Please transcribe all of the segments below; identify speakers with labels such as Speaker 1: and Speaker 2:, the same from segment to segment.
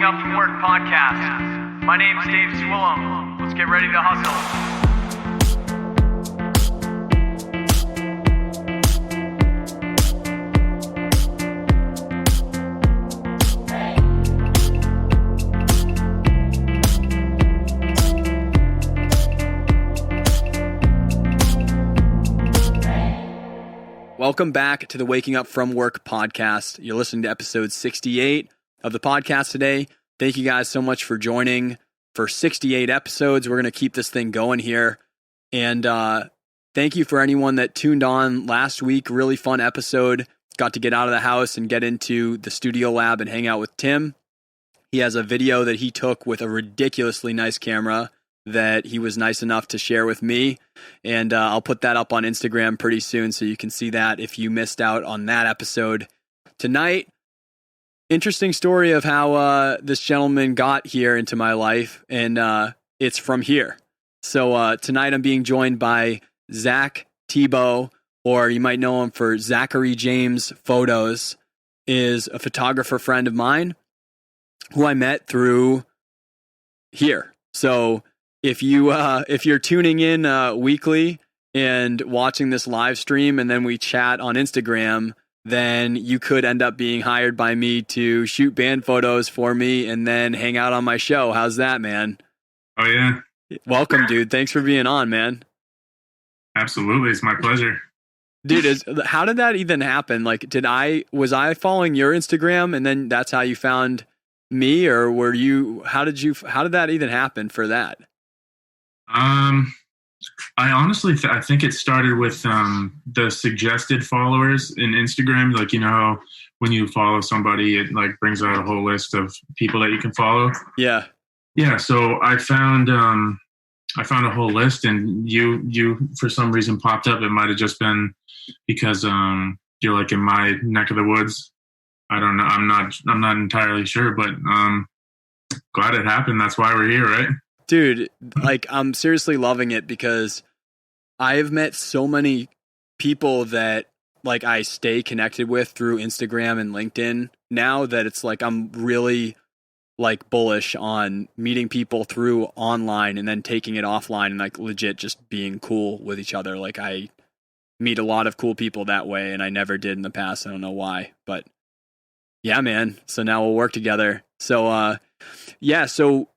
Speaker 1: Up From Work podcast. My name's Dave Swillum. Let's get ready to hustle.
Speaker 2: Welcome back to the Waking Up From Work podcast. You're listening to episode 68 of the podcast today. Thank you guys so much for joining for 68 episodes. We're going to keep this thing going here. And thank you for anyone that tuned on last week. Really fun episode. Got to get out of the house and get into the studio lab and hang out with Tim. He has a video that he took with a ridiculously nice camera that he was nice enough to share with me. And I'll put that up on Instagram pretty soon so you can see that if you missed out on that episode. Tonight, interesting story of how this gentleman got here into my life, and it's from here. So tonight I'm being joined by Zach Tebow, or you might know him for Zachary James Photos, is a photographer friend of mine who I met through here. So if you're tuning in weekly and watching this live stream and then we chat on Instagram, then you could end up being hired by me to shoot band photos for me and then hang out on my show. How's that, man?
Speaker 3: Oh, yeah.
Speaker 2: Welcome, dude. Thanks for being on, man.
Speaker 3: Absolutely. It's my pleasure.
Speaker 2: Dude, how did that even happen? Like, was I following your Instagram and then that's how you found me, or how did that even happen for that?
Speaker 3: I honestly, I think it started with the suggested followers in Instagram. Like, you know, when you follow somebody, it like brings out a whole list of people that you can follow.
Speaker 2: Yeah.
Speaker 3: Yeah. So I found a whole list, and you for some reason popped up. It might have just been because you're like in my neck of the woods. I don't know. I'm not entirely sure, but glad it happened. That's why we're here, right?
Speaker 2: Dude, like, I'm seriously loving it because I have met so many people that like I stay connected with through Instagram and LinkedIn now that it's like I'm really like bullish on meeting people through online and then taking it offline and like legit just being cool with each other. Like, I meet a lot of cool people that way and I never did in the past. I don't know why, but yeah, man. So now we'll work together. So yeah, so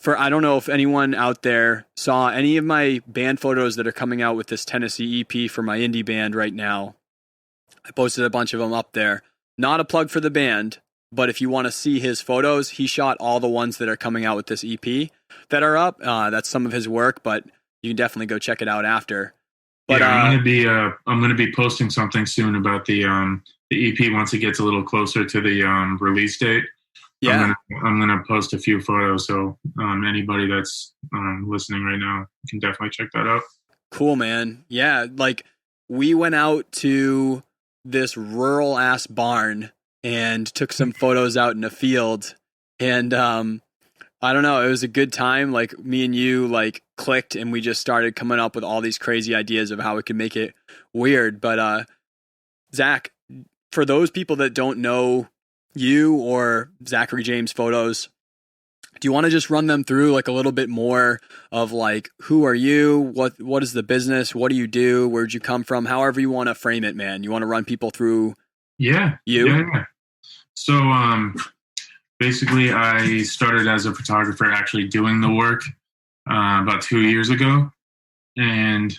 Speaker 2: I don't know if anyone out there saw any of my band photos that are coming out with this Tennessee EP for my indie band right now. I posted a bunch of them up there. Not a plug for the band, but if you want to see his photos, he shot all the ones that are coming out with this EP that are up. That's some of his work, but you can definitely go check it out after. But
Speaker 3: yeah, I'm gonna be posting something soon about the EP once it gets a little closer to the release date.
Speaker 2: Yeah,
Speaker 3: I'm gonna post a few photos, so anybody that's listening right now can definitely check that out.
Speaker 2: Cool, man. Yeah, like we went out to this rural ass barn and took some photos out in a field, and I don't know, it was a good time. Like, me and you like clicked, and we just started coming up with all these crazy ideas of how we could make it weird. But Zach, for those people that don't know you or Zachary James Photos, do you want to just run them through like a little bit more of like, who are you? What is the business? What do you do? Where'd you come from? However you want to frame it, man. You want to run people through you?
Speaker 3: Yeah. So basically I started as a photographer actually doing the work about 2 years ago. And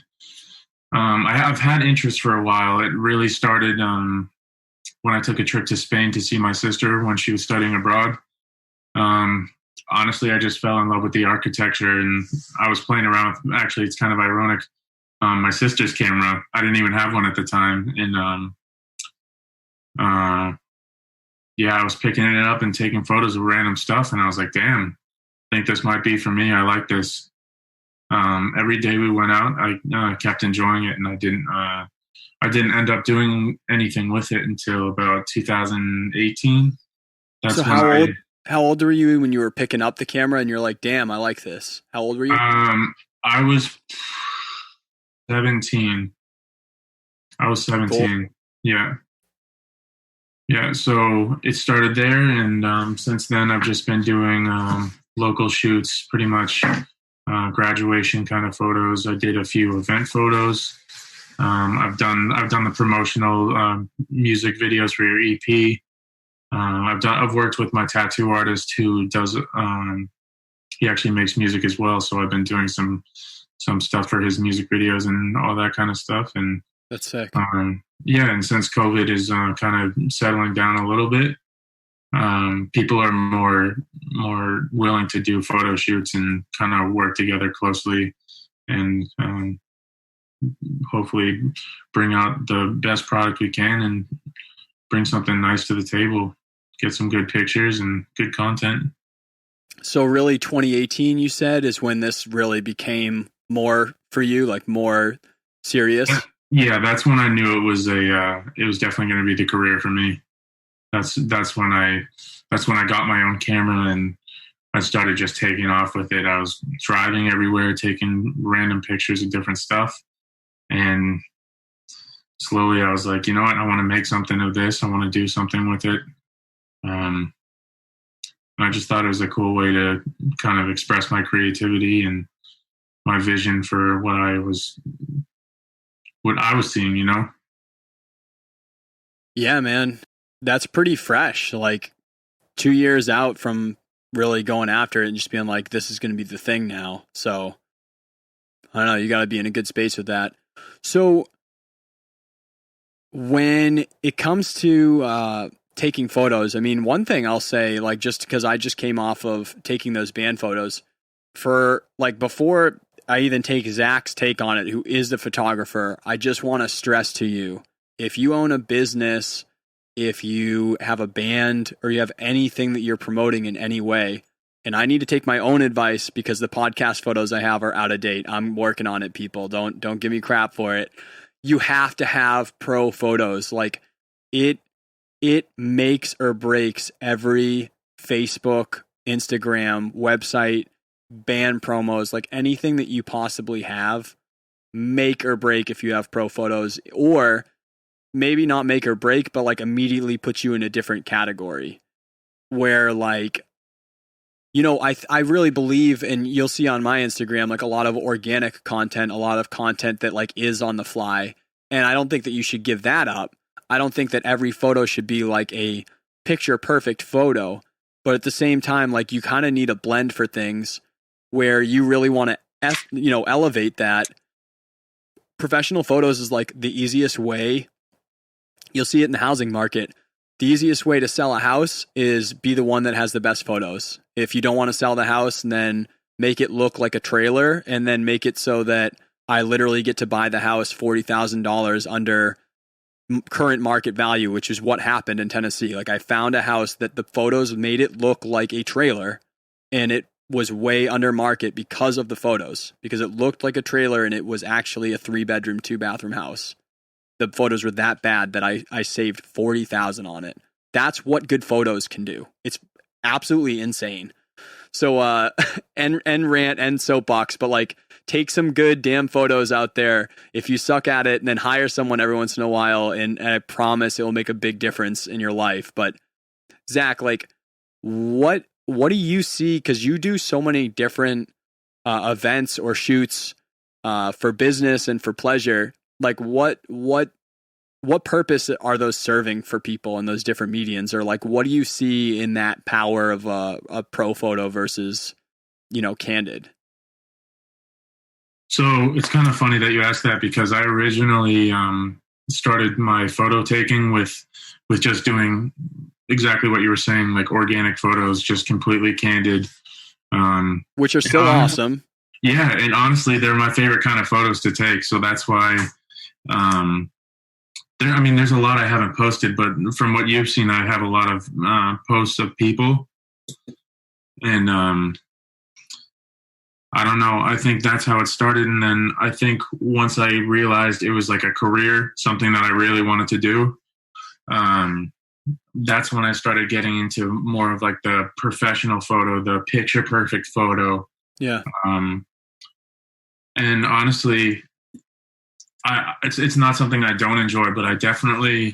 Speaker 3: I've had interest for a while. It really started when I took a trip to Spain to see my sister when she was studying abroad. Honestly, I just fell in love with the architecture, and I was playing around with, actually, it's kind of ironic, my sister's camera. I didn't even have one at the time. And yeah, I was picking it up and taking photos of random stuff, and I was like, damn, I think this might be for me. I like this. Every day we went out, I kept enjoying it, and I didn't end up doing anything with it until about 2018. That's
Speaker 2: so how old were you when you were picking up the camera and you're like, damn, I like this? How old were you?
Speaker 3: I was 17. Cool. Yeah. Yeah, so it started there, and since then I've just been doing local shoots, pretty much graduation kind of photos. I did a few event photos. I've done the promotional music videos for your EP. I've worked with my tattoo artist who does he actually makes music as well. So I've been doing some stuff for his music videos and all that kind of stuff. And
Speaker 2: That's sick.
Speaker 3: yeah, and since COVID is kind of settling down a little bit, people are more willing to do photo shoots and kind of work together closely, and hopefully bring out the best product we can and bring something nice to the table, get some good pictures and good content.
Speaker 2: So really 2018, you said, is when this really became more for you, like more serious?
Speaker 3: Yeah, that's when I knew it was definitely going to be the career for me. That's when I got my own camera and I started just taking off with it. I was driving everywhere, taking random pictures of different stuff. And slowly I was like, you know what? I want to make something of this. I want to do something with it. And I just thought it was a cool way to kind of express my creativity and my vision for what I was seeing, you know?
Speaker 2: Yeah, man. That's pretty fresh. Like 2 years out from really going after it and just being like, this is going to be the thing now. So I don't know. You got to be in a good space with that. So when it comes to taking photos, I mean, one thing I'll say, like, just because I just came off of taking those band photos, for like before I even take Zach's take on it, who is the photographer, I just want to stress to you, if you own a business, if you have a band, or you have anything that you're promoting in any way, and I need to take my own advice because the podcast photos I have are out of date. I'm working on it, people. Don't give me crap for it. You have to have pro photos. Like it makes or breaks every Facebook, Instagram, website, band promos, like anything that you possibly have, make or break if you have pro photos, or maybe not make or break, but like immediately put you in a different category where, like, you know, I really believe, and you'll see on my Instagram, like a lot of organic content, a lot of content that like is on the fly. And I don't think that you should give that up. I don't think that every photo should be like a picture perfect photo, but at the same time, like you kind of need a blend for things where you really want to, elevate that. Professional photos is like the easiest way. You'll see it in the housing market. The easiest way to sell a house is be the one that has the best photos. If you don't want to sell the house, then make it look like a trailer and then make it so that I literally get to buy the house $40,000 under current market value, which is what happened in Tennessee. Like I found a house that the photos made it look like a trailer and it was way under market because of the photos, because it looked like a trailer and it was actually a 3-bedroom, 2-bathroom house. The photos were that bad that I saved $40,000 on it. That's what good photos can do. It's absolutely insane. So, and rant and soapbox, but like take some good damn photos out there. If you suck at it, and then hire someone every once in a while, and I promise it will make a big difference in your life. But Zach, like, what do you see? Because you do so many different events or shoots for business and for pleasure. Like what purpose are those serving for people in those different mediums? Or like, what do you see in that power of a pro photo versus, candid?
Speaker 3: So it's kind of funny that you asked that, because I originally started my photo taking with just doing exactly what you were saying, like organic photos, just completely candid.
Speaker 2: Which are still awesome.
Speaker 3: Yeah, and honestly, they're my favorite kind of photos to take. So that's why there's a lot I haven't posted, but from what you've seen, I have a lot of posts of people. And I don't know. I think that's how it started. And then I think once I realized it was like a career, something that I really wanted to do, that's when I started getting into more of like the professional photo, the picture perfect photo.
Speaker 2: Yeah.
Speaker 3: And honestly, it's not something I don't enjoy, but I definitely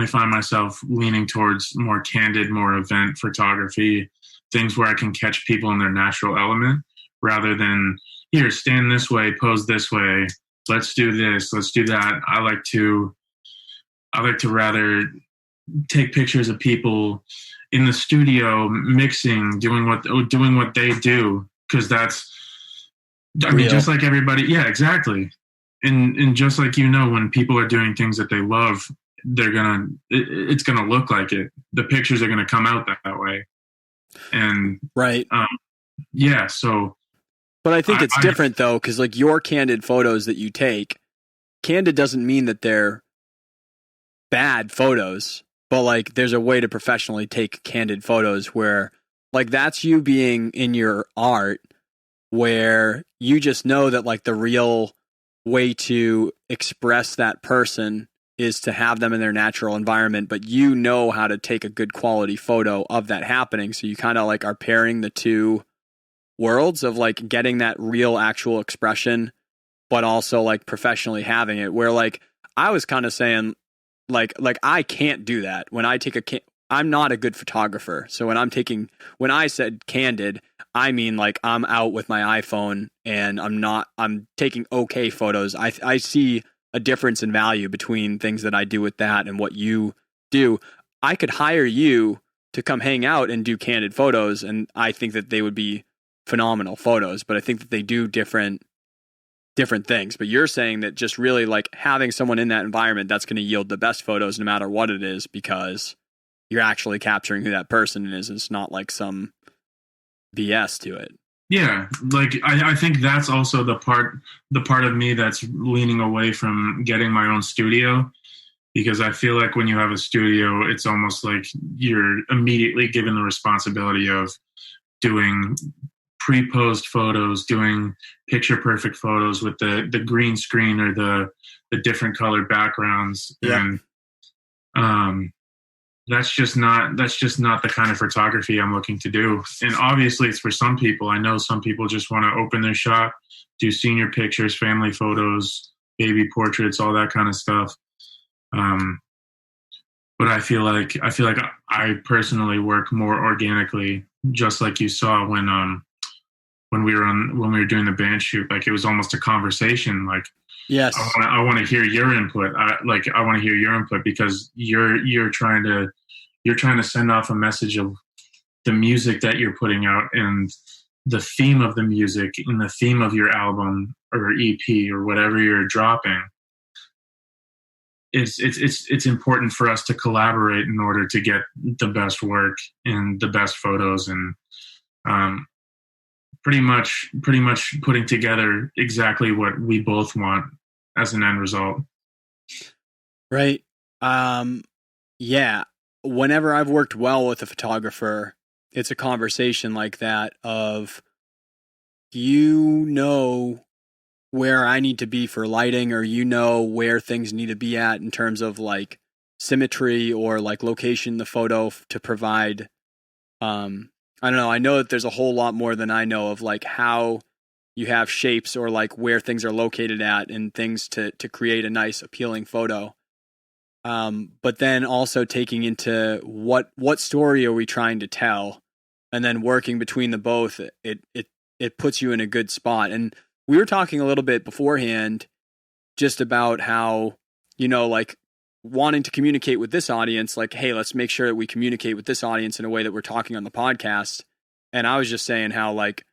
Speaker 3: find myself leaning towards more candid, more event photography, things where I can catch people in their natural element rather than here, stand this way, pose this way, let's do this, let's do that. I like to rather take pictures of people in the studio mixing, doing what they do, because that's, I mean, just like everybody. Yeah, exactly. And just like, when people are doing things that they love, it's gonna look like it. The pictures are gonna come out that way. And
Speaker 2: right.
Speaker 3: Yeah. So,
Speaker 2: but I think it's different though, because like your candid photos that you take, candid doesn't mean that they're bad photos, but like there's a way to professionally take candid photos where like that's you being in your art, where you just know that like the real way to express that person is to have them in their natural environment, but you know how to take a good quality photo of that happening. So you kind of like are pairing the two worlds of like getting that real actual expression, but also like professionally having it, where like I was kind of saying like I can't do that. When I take I'm not a good photographer. So when I said candid, I mean like I'm out with my iPhone and I'm taking okay photos. I see a difference in value between things that I do with that and what you do. I could hire you to come hang out and do candid photos, and I think that they would be phenomenal photos, but I think that they do different things. But you're saying that just really like having someone in that environment, that's going to yield the best photos no matter what it is, because you're actually capturing who that person is. It's not like some BS to it.
Speaker 3: Yeah, like I think that's also the part of me that's leaning away from getting my own studio, because I feel like when you have a studio, it's almost like you're immediately given the responsibility of doing pre-posed photos, doing picture perfect photos with the green screen or the different colored backgrounds. Yeah. And that's just not the kind of photography I'm looking to do. And obviously it's for some people. I know some people just want to open their shop, do senior pictures, family photos, baby portraits, all that kind of stuff. But I feel like I personally work more organically, just like you saw when we were doing the band shoot. Like it was almost a conversation. Like, yes, I want to hear your input. I want to hear your input because you're trying to send off a message of the music that you're putting out and the theme of the music and the theme of your album or EP or whatever you're dropping. It's important for us to collaborate in order to get the best work and the best photos, and pretty much putting together exactly what we both want as an end result.
Speaker 2: Right. Yeah. Whenever I've worked well with a photographer, it's a conversation like that of, where I need to be for lighting, or where things need to be at in terms of like symmetry or like location in the photo to provide, I don't know. I know that there's a whole lot more than I know of like how you have shapes or like where things are located at and things to create a nice appealing photo. But then also taking into what story are we trying to tell, and then working between the both, it puts you in a good spot. And we were talking a little bit beforehand just about how, like wanting to communicate with this audience, like, hey, let's make sure that we communicate with this audience in a way that we're talking on the podcast. And I was just saying how, like,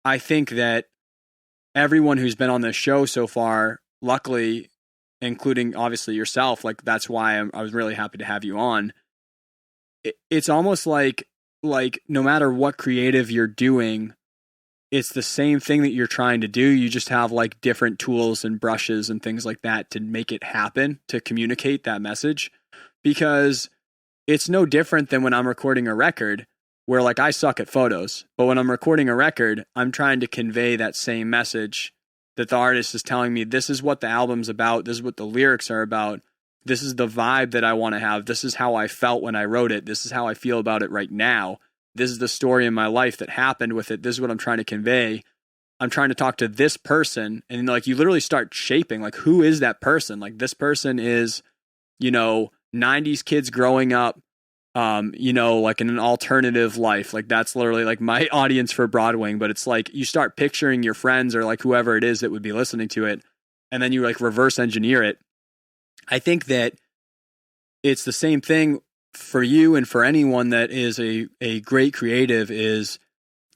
Speaker 2: I think that everyone who's been on this show so far, luckily, including obviously yourself, like, that's why I was really happy to have you on. It's almost like no matter what creative you're doing, it's the same thing that you're trying to do. You just have like different tools and brushes and things like that to make it happen, to communicate that message. Because it's no different than when I'm recording a record where like I suck at photos, but when I'm recording a record, I'm trying to convey that same message that the artist is telling me, this is what the album's about. This is what the lyrics are about. This is the vibe that I want to have. This is how I felt when I wrote it. This is how I feel about it right now. This is the story in my life that happened with it. This is what I'm trying to convey. I'm trying to talk to this person, and like you literally start shaping like, who is that person? Like this person is, 90s kids growing up, like in an alternative life. Like that's literally like my audience for Broadwing, but it's like you start picturing your friends or like whoever it is that would be listening to it, and then you like reverse engineer it. I think that it's the same thing for you and for anyone that is a great creative, is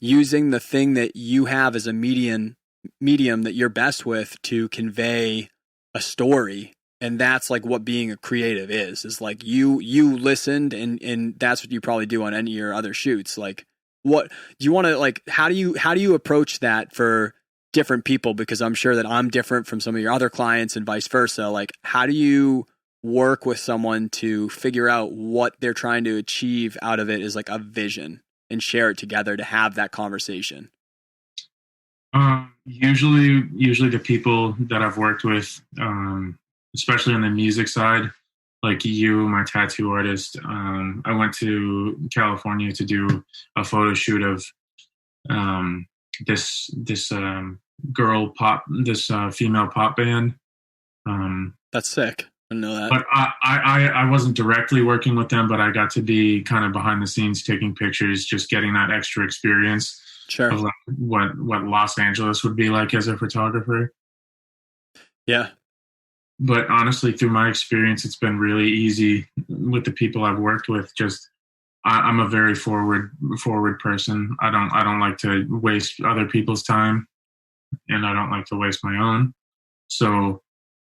Speaker 2: using the thing that you have as a medium that you're best with to convey a story. And that's like what being a creative is like you listened and that's what you probably do on any of your other shoots. Like what do you want to like, how do you approach that for different people? Because I'm sure that I'm different from some of your other clients and vice versa. Like how do you work with someone to figure out what they're trying to achieve out of it is like a vision, and share it together to have that conversation?
Speaker 3: Usually the people that I've worked with, especially on the music side, like you, my tattoo artist, I went to California to do a photo shoot of this female pop band.
Speaker 2: That's sick. I didn't know that.
Speaker 3: But I wasn't directly working with them, but I got to be kind of behind the scenes taking pictures, just getting that extra experience of like what Los Angeles would be like as a photographer.
Speaker 2: Yeah.
Speaker 3: But honestly, through my experience, it's been really easy with the people I've worked with. Just I'm a very forward person. I don't like to waste other people's time, and I don't like to waste my own. So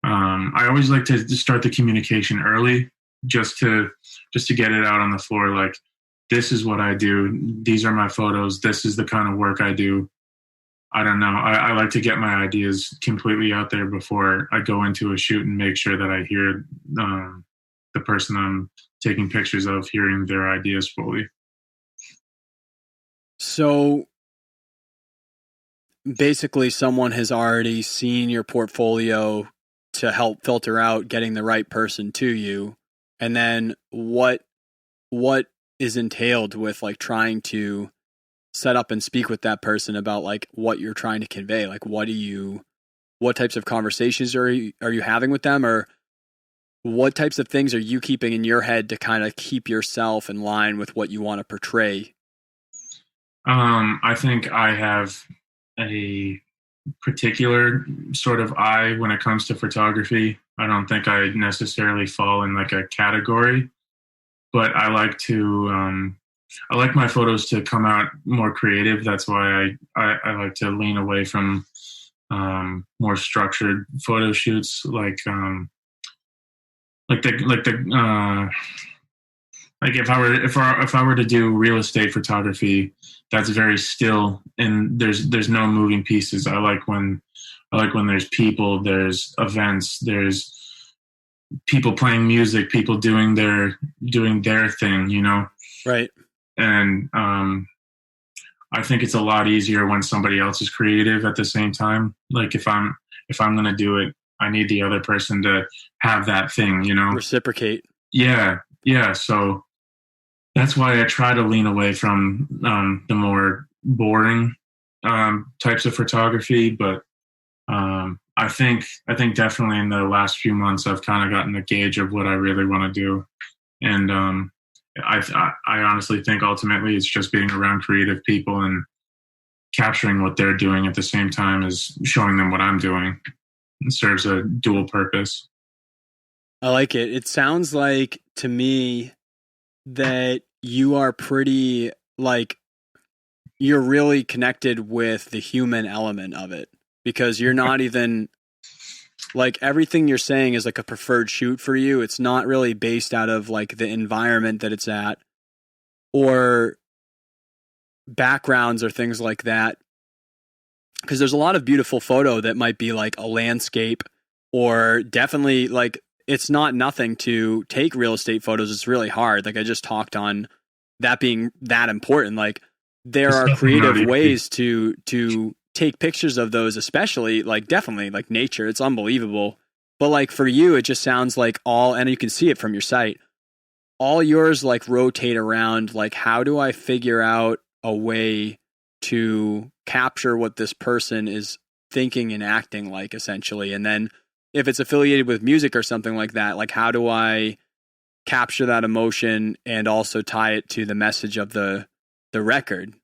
Speaker 3: I always like to start the communication early, just to get it out on the floor. Like, this is what I do. These are my photos. This is the kind of work I do. I don't know. I like to get my ideas completely out there before I go into a shoot and make sure that I hear the person I'm taking pictures of hearing their ideas fully.
Speaker 2: So basically someone has already seen your portfolio to help filter out getting the right person to you. And then what is entailed with like trying to set up and speak with that person about like what you're trying to convey? Like what types of conversations are you having with them, or what types of things are you keeping in your head to kind of keep yourself in line with what you want to portray?
Speaker 3: I think I have a particular sort of eye when it comes to photography. I don't think I necessarily fall in like a category, but I like my photos to come out more creative. That's why I like to lean away from more structured photo shoots, like if I were to do real estate photography, that's very still and there's no moving pieces. I like when there's people, there's events, there's people playing music, people doing their thing, you know?
Speaker 2: Right.
Speaker 3: And I think it's a lot easier when somebody else is creative at the same time. Like if I'm going to do it, I need the other person to have that thing, you know?
Speaker 2: Reciprocate.
Speaker 3: Yeah. So that's why I try to lean away from the more boring types of photography. But I think definitely in the last few months, I've kind of gotten a gauge of what I really want to do. And I honestly think ultimately it's just being around creative people and capturing what they're doing at the same time as showing them what I'm doing. It serves a dual purpose.
Speaker 2: I like it. It sounds like to me that you are pretty, like, you're really connected with the human element of it, because you're not even, like, everything you're saying is like a preferred shoot for you. It's not really based out of like the environment that it's at or backgrounds or things like that. Because there's a lot of beautiful photo that might be like a landscape, or definitely like, it's not nothing to take real estate photos. It's really hard. Like I just talked on that being that important. Like there are creative ways to take pictures of those, especially like definitely like nature. It's unbelievable. But like for you, it just sounds like and you can see it from your site, all yours like rotate around like, how do I figure out a way to capture what this person is thinking and acting like, essentially? And then if it's affiliated with music or something like that, like how do I capture that emotion and also tie it to the message of the record?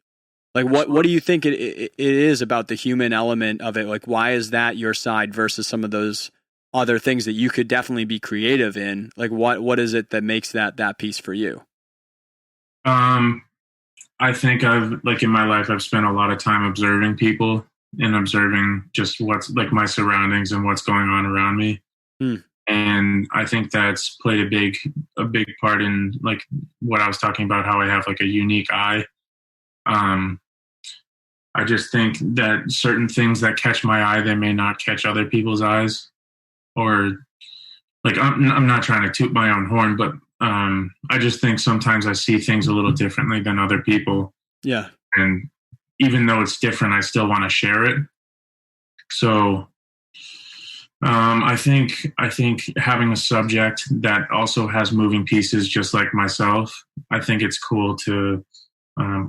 Speaker 2: Like what do you think it is about the human element of it? Like why is that your side versus some of those other things that you could definitely be creative in? Like what is it that makes that piece for you?
Speaker 3: I think in my life, I've spent a lot of time observing people and observing just what's like my surroundings and what's going on around me. And I think that's played a big part in like what I was talking about, how I have like a unique eye. I just think that certain things that catch my eye, they may not catch other people's eyes. Or like I'm not trying to toot my own horn, but I just think sometimes I see things a little differently than other people.
Speaker 2: Yeah.
Speaker 3: And even though it's different, I still want to share it. So I think having a subject that also has moving pieces, just like myself, I think it's cool to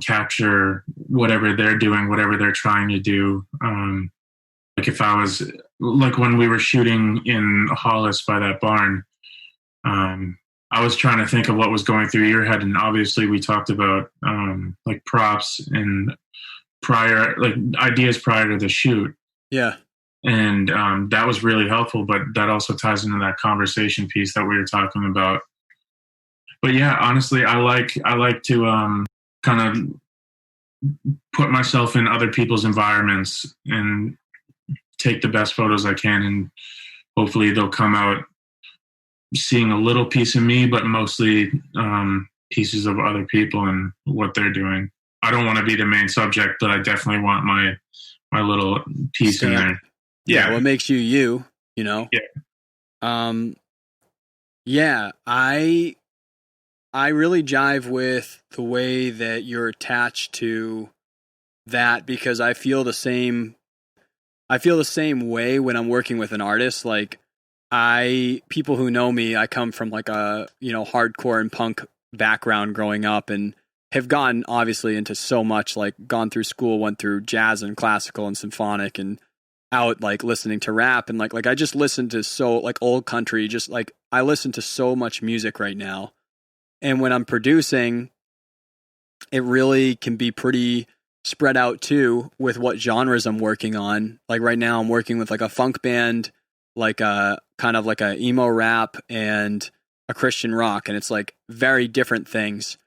Speaker 3: capture whatever they're doing, whatever they're trying to do. Like if I was like when we were shooting in Hollis by that barn, I was trying to think of what was going through your head, and obviously we talked about like props and ideas prior to the shoot.
Speaker 2: Yeah.
Speaker 3: And that was really helpful, but that also ties into that conversation piece that we were talking about. But yeah, honestly, I like to kind of put myself in other people's environments and take the best photos I can, and hopefully they'll come out seeing a little piece of me, but mostly pieces of other people and what they're doing. I don't want to be the main subject, but I definitely want my little piece in there.
Speaker 2: Yeah, what makes you, you know?
Speaker 3: Yeah.
Speaker 2: Yeah, I really jive with the way that you're attached to that, because I feel the same way when I'm working with an artist. Like people who know me, I come from like a, hardcore and punk background growing up, and have gotten obviously into so much, like gone through school, went through jazz and classical and symphonic, and out like listening to rap, and like I just listen to so like old country, just like I listen to so much music right now. And when I'm producing, it really can be pretty spread out too with what genres I'm working on. Like right now I'm working with like a funk band, like a kind of like a emo rap and a Christian rock, and it's like very different things.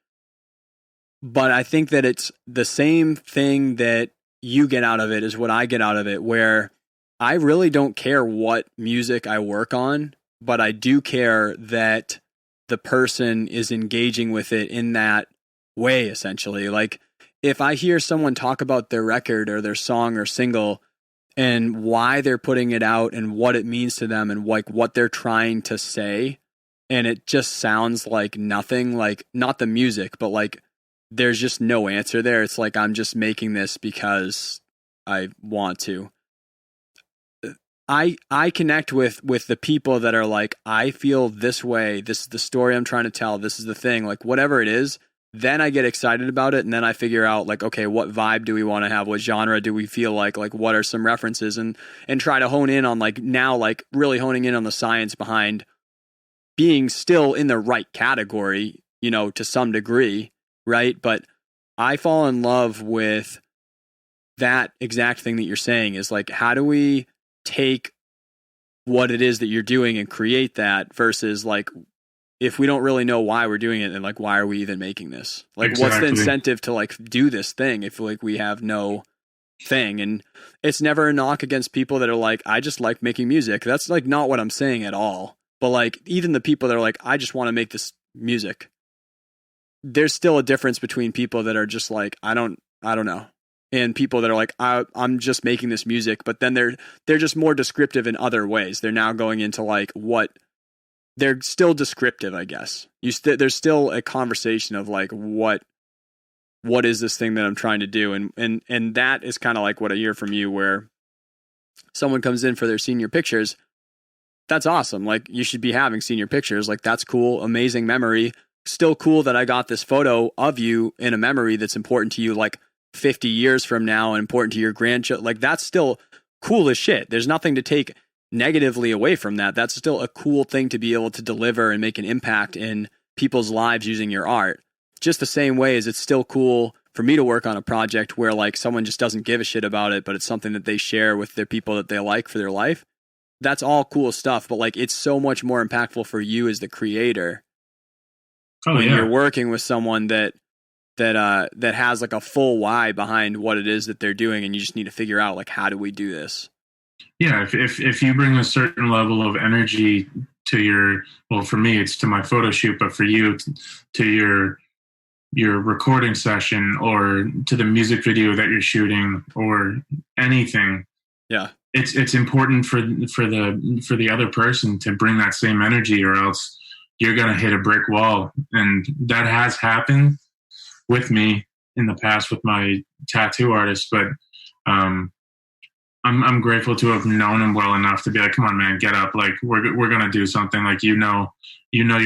Speaker 2: But I think that it's the same thing that you get out of it is what I get out of it, where I really don't care what music I work on, but I do care that the person is engaging with it in that way, essentially. Like if I hear someone talk about their record or their song or single and why they're putting it out and what it means to them and like what they're trying to say, and it just sounds like nothing, like not the music, but like there's just no answer there. It's like I'm just making this because I want to. I connect with the people that are like, I feel this way. This is the story I'm trying to tell. This is the thing, like whatever it is. Then I get excited about it. And then I figure out like, okay, what vibe do we want to have? What genre do we feel like what are some references, and try to hone in on like now, like really honing in on the science behind being still in the right category, to some degree. Right. But I fall in love with that exact thing that you're saying, is like, how do we take what it is that you're doing and create that, versus like, if we don't really know why we're doing it, and like, why are we even making this? Like, What's the incentive to like do this thing if like we have no thing? And it's never a knock against people that are like, I just like making music. That's like not what I'm saying at all. But like, even the people that are like, I just want to make this music, there's still a difference between people that are just like, I don't know, and people that are like, I'm just making this music, but then they're just more descriptive in other ways. They're now going into like they're still descriptive, I guess. There's still a conversation of like, what is this thing that I'm trying to do? And that is kind of like what I hear from you, where someone comes in for their senior pictures. That's awesome. Like, you should be having senior pictures. Like, that's cool. Amazing memory. Still cool that I got this photo of you in a memory that's important to you. Like, 50 years from now and important to your grandchildren, like that's still cool as shit. There's nothing to take negatively away from that. That's still a cool thing to be able to deliver and make an impact in people's lives using your art. Just the same way as it's still cool for me to work on a project where like someone just doesn't give a shit about it, but it's something that they share with their people that they like for their life. That's all cool stuff, but like it's so much more impactful for you as the creator when you're working with someone that has like a full why behind what it is that they're doing, and you just need to figure out like, how do we do this?
Speaker 3: Yeah, if you bring a certain level of energy to your, well, for me it's to my photo shoot, but for you to your recording session or to the music video that you're shooting or anything,
Speaker 2: yeah,
Speaker 3: it's important for the other person to bring that same energy, or else you're gonna hit a brick wall. And that has happened with me in the past with my tattoo artist, but I'm grateful to have known him well enough to be like, come on, man, get up. Like we're gonna do something. Like you're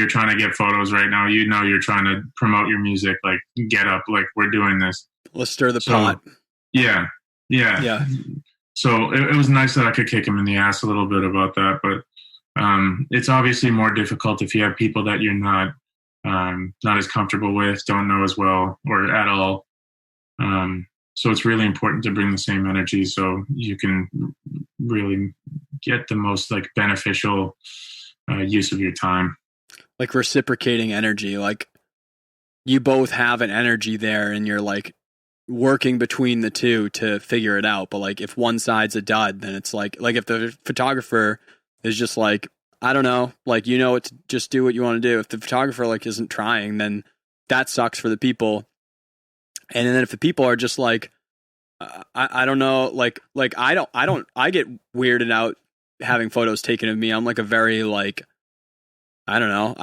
Speaker 3: trying to get photos right now. You're trying to promote your music. Like get up. Like we're doing this.
Speaker 2: Let's stir the pot.
Speaker 3: Yeah. So it was nice that I could kick him in the ass a little bit about that, but it's obviously more difficult if you have people that you're not as comfortable with, don't know as well or at all. So it's really important to bring the same energy so you can really get the most like beneficial use of your time.
Speaker 2: Like reciprocating energy, like you both have an energy there and you're like working between the two to figure it out. But like if one side's a dud, then it's like if the photographer is just like, I don't know, like, what to just do what you want to do. If the photographer like isn't trying, then that sucks for the people. And then if the people are just like, I don't know, I get weirded out having photos taken of me. I'm like a very like, I don't know.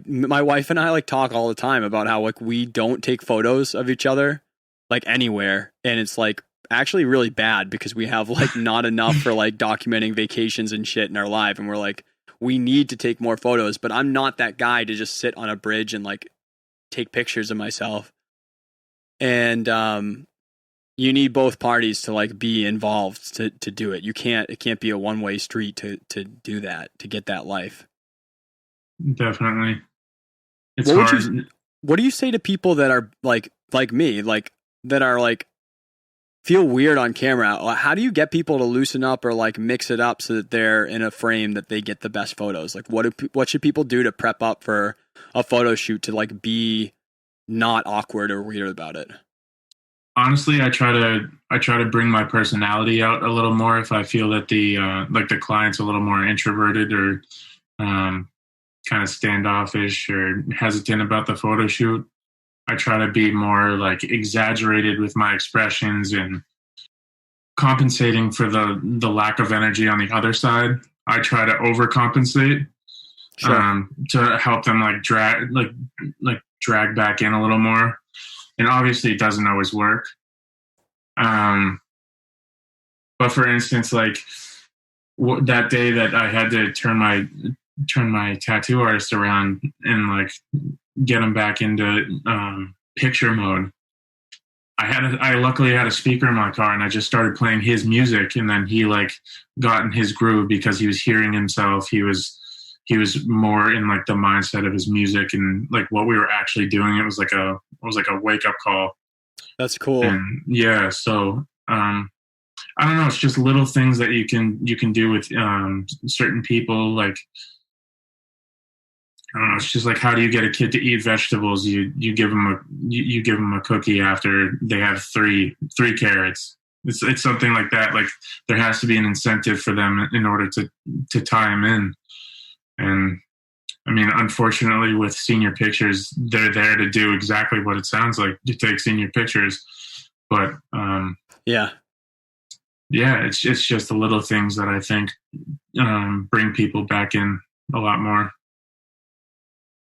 Speaker 2: My wife and I like talk all the time about how like we don't take photos of each other like anywhere. And it's like actually really bad because we have like not enough for like documenting vacations and shit in our life. And we're like, we need to take more photos, but I'm not that guy to just sit on a bridge and like take pictures of myself. And, you need both parties to like be involved to do it. It can't be a one-way street to do that, to get that life.
Speaker 3: Definitely. It's hard.
Speaker 2: What do you say to people that are like me, like that are like feel weird on camera? How do you get people to loosen up or like mix it up so that they're in a frame that they get the best photos? Like what should people do to prep up for a photo shoot to like be not awkward or weird about it?
Speaker 3: Honestly, I try to bring my personality out a little more if I feel that the client's a little more introverted or kind of standoffish or hesitant about the photo shoot. I try to be more like exaggerated with my expressions and compensating for the lack of energy on the other side. I try to overcompensate to help them like drag back in a little more. And obviously it doesn't always work. But for instance, like that day that I had to turn my tattoo artist around and like get him back into picture mode, I luckily had a speaker in my car and I just started playing his music, and then he like got in his groove because he was hearing himself. He was more in like the mindset of his music and like what we were actually doing. It was like a wake up call.
Speaker 2: That's cool.
Speaker 3: And yeah, so I don't know. It's just little things that you can do with certain people. Like I don't know. It's just like, how do you get a kid to eat vegetables? You give them a cookie after they have three carrots. It's something like that. Like there has to be an incentive for them in order to tie them in. And I mean, unfortunately, with senior pictures, they're there to do exactly what it sounds like, to take senior pictures. But it's just the little things that I think bring people back in a lot more.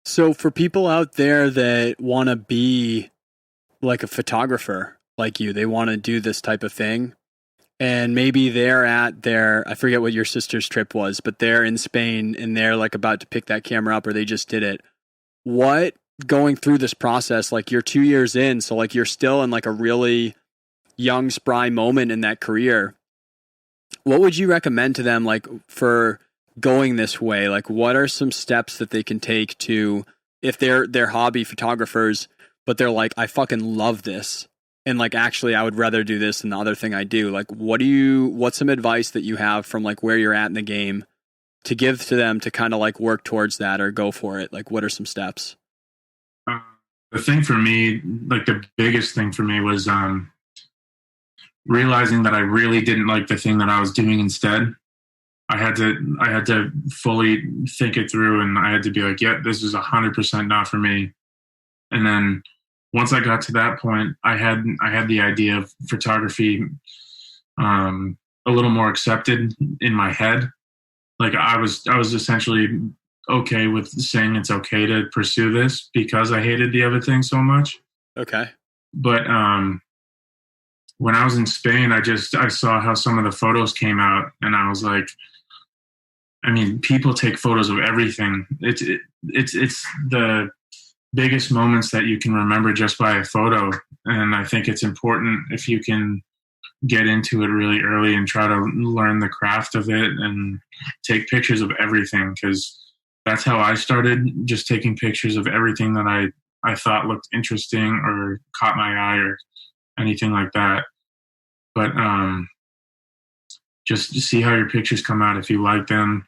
Speaker 2: So for people out there that want to be like a photographer like you, they want to do this type of thing, and maybe they're at I forget what your sister's trip was, but they're in Spain and they're like about to pick that camera up or they just did it. What going through this process, like you're 2 years in, so like you're still in like a really young, spry moment in that career. What would you recommend to them, like for going this way? Like, what are some steps that they can take to, if they're hobby photographers, but they're like, I fucking love this, and like actually I would rather do this than the other thing I do. Like, what's some advice that you have from like where you're at in the game to give to them to kind of like work towards that or go for it? Like, what are some steps?
Speaker 3: The thing for me, like the biggest thing for me was realizing that I really didn't like the thing that I was doing instead. I had to fully think it through, and I had to be like, yeah, this is 100% not for me. And then once I got to that point, I had the idea of photography a little more accepted in my head. Like I was essentially okay with saying it's okay to pursue this because I hated the other thing so much.
Speaker 2: Okay.
Speaker 3: But when I was in Spain, I saw how some of the photos came out, and I was like, I mean, people take photos of everything. It's the biggest moments that you can remember just by a photo. And I think it's important if you can get into it really early and try to learn the craft of it and take pictures of everything, because that's how I started, just taking pictures of everything that I thought looked interesting or caught my eye or anything like that. But just see how your pictures come out. If you like them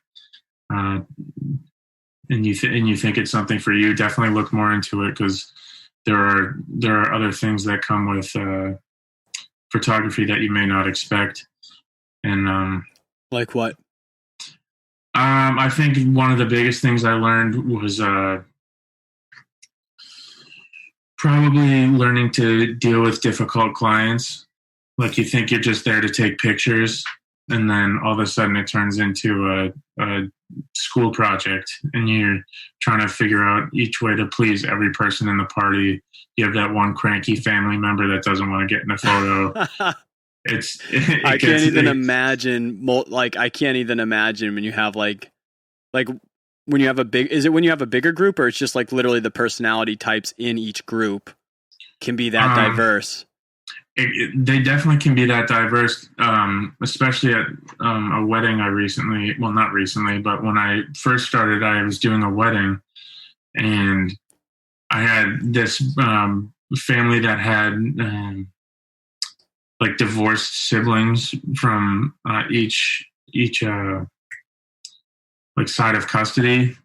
Speaker 3: and you think it's something for you, definitely look more into it, because there are other things that come with photography that you may not expect. And
Speaker 2: like what?
Speaker 3: I think one of the biggest things I learned was probably learning to deal with difficult clients. Like, you think you're just there to take pictures, and then all of a sudden it turns into a school project, and you're trying to figure out each way to please every person in the party. You have that one cranky family member that doesn't want to get in a photo. I
Speaker 2: can't even imagine. Like, I can't even imagine when you have like when you have is it when you have a bigger group, or it's just like literally the personality types in each group can be that diverse?
Speaker 3: They definitely can be that diverse, especially at a wedding not recently, but when I first started, I was doing a wedding, and I had this family that had like divorced siblings from each like side of custody.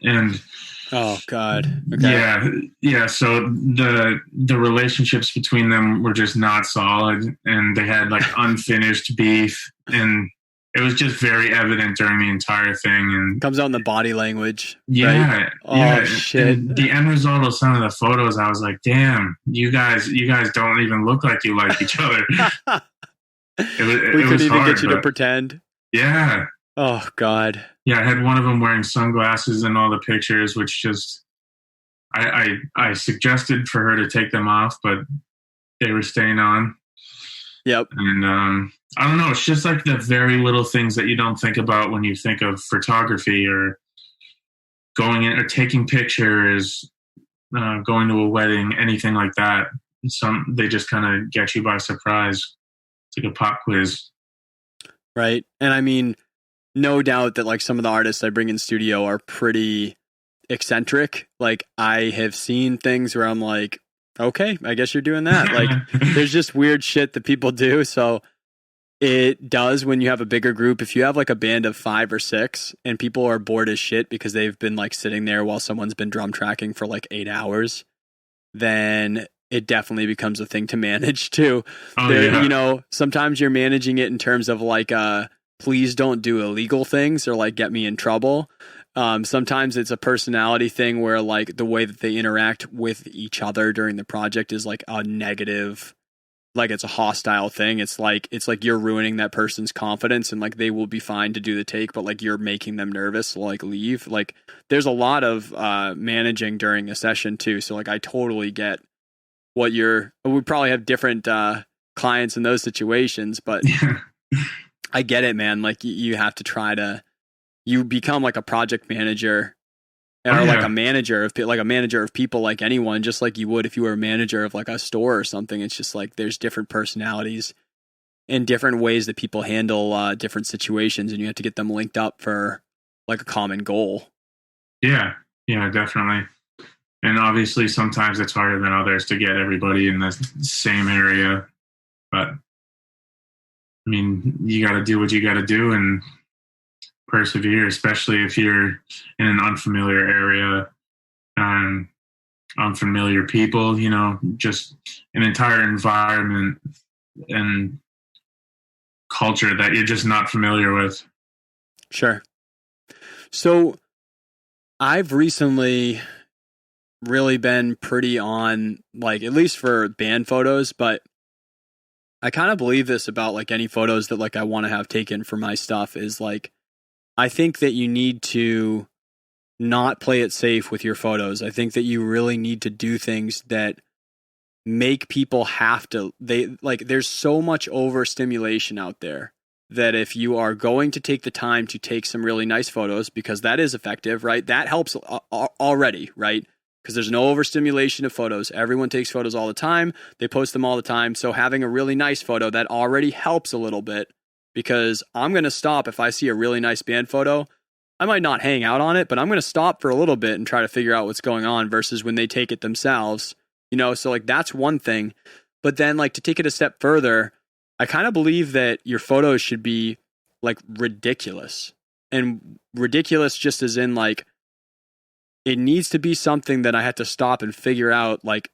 Speaker 3: And
Speaker 2: oh God. Okay.
Speaker 3: Yeah. So the relationships between them were just not solid, and they had like unfinished beef, and it was just very evident during the entire thing. And
Speaker 2: comes out in the body language.
Speaker 3: Yeah.
Speaker 2: Right?
Speaker 3: Yeah.
Speaker 2: Oh shit.
Speaker 3: And the end result of some of the photos, I was like, damn, you guys don't even look like you like each other.
Speaker 2: We couldn't even get you to pretend.
Speaker 3: Yeah.
Speaker 2: Oh God.
Speaker 3: Yeah, I had one of them wearing sunglasses in all the pictures, which just I suggested for her to take them off, but they were staying on.
Speaker 2: Yep.
Speaker 3: And I don't know, it's just like the very little things that you don't think about when you think of photography, or going in or taking pictures, going to a wedding, anything like that. They just kind of get you by surprise. It's like a pop quiz.
Speaker 2: Right. And I mean, no doubt that like some of the artists I bring in studio are pretty eccentric. Like, I have seen things where I'm like, okay, I guess you're doing that. Like, there's just weird shit that people do. So it does, when you have a bigger group, if you have like a band of 5 or 6 and people are bored as shit because they've been like sitting there while someone's been drum tracking for like 8 hours, then it definitely becomes a thing to manage too. You know, sometimes you're managing it in terms of like, please don't do illegal things or like get me in trouble. Sometimes it's a personality thing where like the way that they interact with each other during the project is like a negative, like it's a hostile thing. It's like you're ruining that person's confidence, and like they will be fine to do the take, but like you're making them nervous, so like leave. Like, there's a lot of managing during a session too. So like I totally get what we probably have different clients in those situations, but I get it, man. Like, you have to try to, you become like a project manager or like a manager of people, like anyone, just like you would if you were a manager of like a store or something. It's just like there's different personalities and different ways that people handle different situations, and you have to get them linked up for like a common goal.
Speaker 3: Yeah, definitely. And obviously sometimes it's harder than others to get everybody in the same area, but I mean, you got to do what you got to do and persevere, especially if you're in an unfamiliar area, unfamiliar people, just an entire environment and culture that you're just not familiar with.
Speaker 2: Sure. So I've recently really been pretty on, like, at least for band photos, but I kind of believe this about like any photos that like I want to have taken for my stuff is like, I think that you need to not play it safe with your photos. I think that you really need to do things that make people have to, there's so much overstimulation out there that if you are going to take the time to take some really nice photos, because that is effective, right? That helps already, right? Because there's no overstimulation of photos. Everyone takes photos all the time. They post them all the time. So having a really nice photo, that already helps a little bit, because I'm going to stop if I see a really nice band photo. I might not hang out on it, but I'm going to stop for a little bit and try to figure out what's going on versus when they take it themselves, so like that's one thing. But then like to take it a step further, I kind of believe that your photos should be like ridiculous, and ridiculous just as in like, it needs to be something that I had to stop and figure out. Like,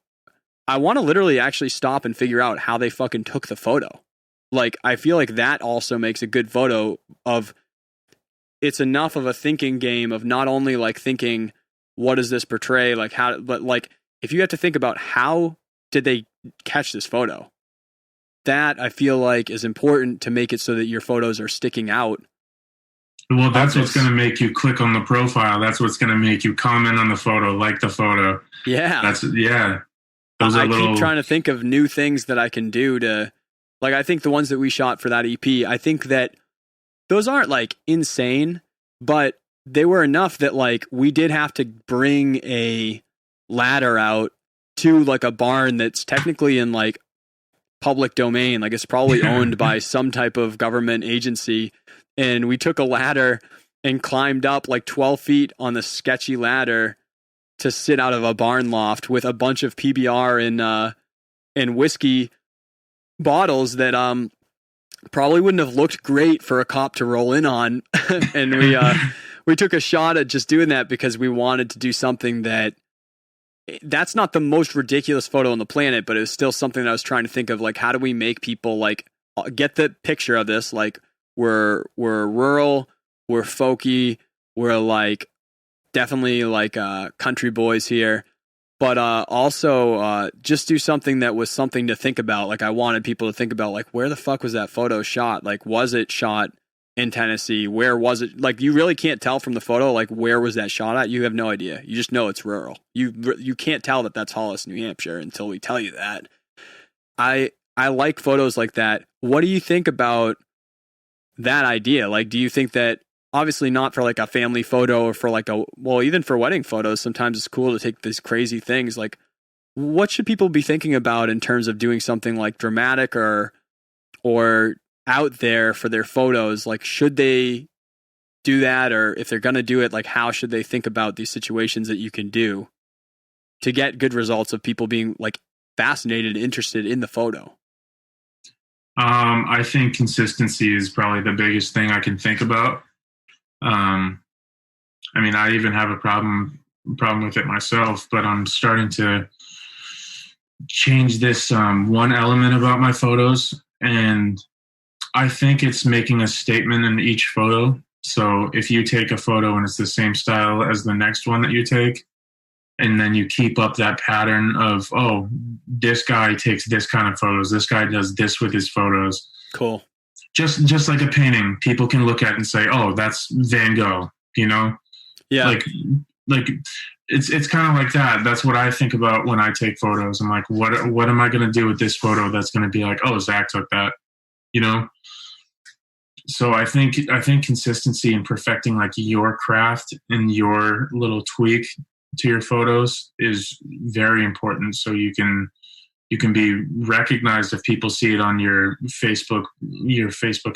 Speaker 2: I want to literally actually stop and figure out how they fucking took the photo. Like, I feel like that also makes a good photo of, it's enough of a thinking game of not only like thinking, what does this portray? Like how, but like, if you have to think about how did they catch this photo, that I feel like is important to make it so that your photos are sticking out.
Speaker 3: Well, that's what's going to make you click on the profile. That's what's going to make you comment on the photo, like the photo.
Speaker 2: Yeah.
Speaker 3: I
Speaker 2: keep trying to think of new things that I can do to, like, I think the ones that we shot for that EP, I think that those aren't like insane, but they were enough that like we did have to bring a ladder out to like a barn that's technically in like public domain. Like it's probably owned by some type of government agency. And we took a ladder and climbed up like 12 feet on the sketchy ladder to sit out of a barn loft with a bunch of PBR and whiskey bottles that probably wouldn't have looked great for a cop to roll in on. And we took a shot at just doing that because we wanted to do something that's not the most ridiculous photo on the planet, but it was still something that I was trying to think of, like, how do we make people like get the picture of this? Like, we're rural, we're folky, we're like definitely like country boys here, but also just do something that was something to think about. Like I wanted people to think about, like, where the fuck was that photo shot? Like, was it shot in Tennessee? Where was it? Like, you really can't tell from the photo, like, where was that shot at? You have no idea. You just know it's rural. You can't tell that that's Hollis, New Hampshire until we tell you that. I like photos like that. What do you think about that idea? Like, do you think that, obviously not for like a family photo or for like even for wedding photos, sometimes it's cool to take these crazy things. Like, what should people be thinking about in terms of doing something like dramatic or out there for their photos? Like, should they do that? Or if they're going to do it, like, how should they think about these situations that you can do to get good results of people being like fascinated, interested in the photo?
Speaker 3: I think consistency is probably the biggest thing I can think about. I mean, I even have a problem with it myself, but I'm starting to change this one element about my photos, and I think it's making a statement in each photo. So if you take a photo and it's the same style as the next one that you take, and then you keep up that pattern of, oh, this guy takes this kind of photos, this guy does this with his photos.
Speaker 2: Cool.
Speaker 3: Just like a painting, people can look at it and say, oh, that's Van Gogh, Yeah. Like it's kind of like that. That's what I think about when I take photos. I'm like, what am I going to do with this photo that's going to be like, oh, Zach took that, So I think consistency and perfecting like your craft and your little tweak to your photos is very important. So you can be recognized if people see it on your Facebook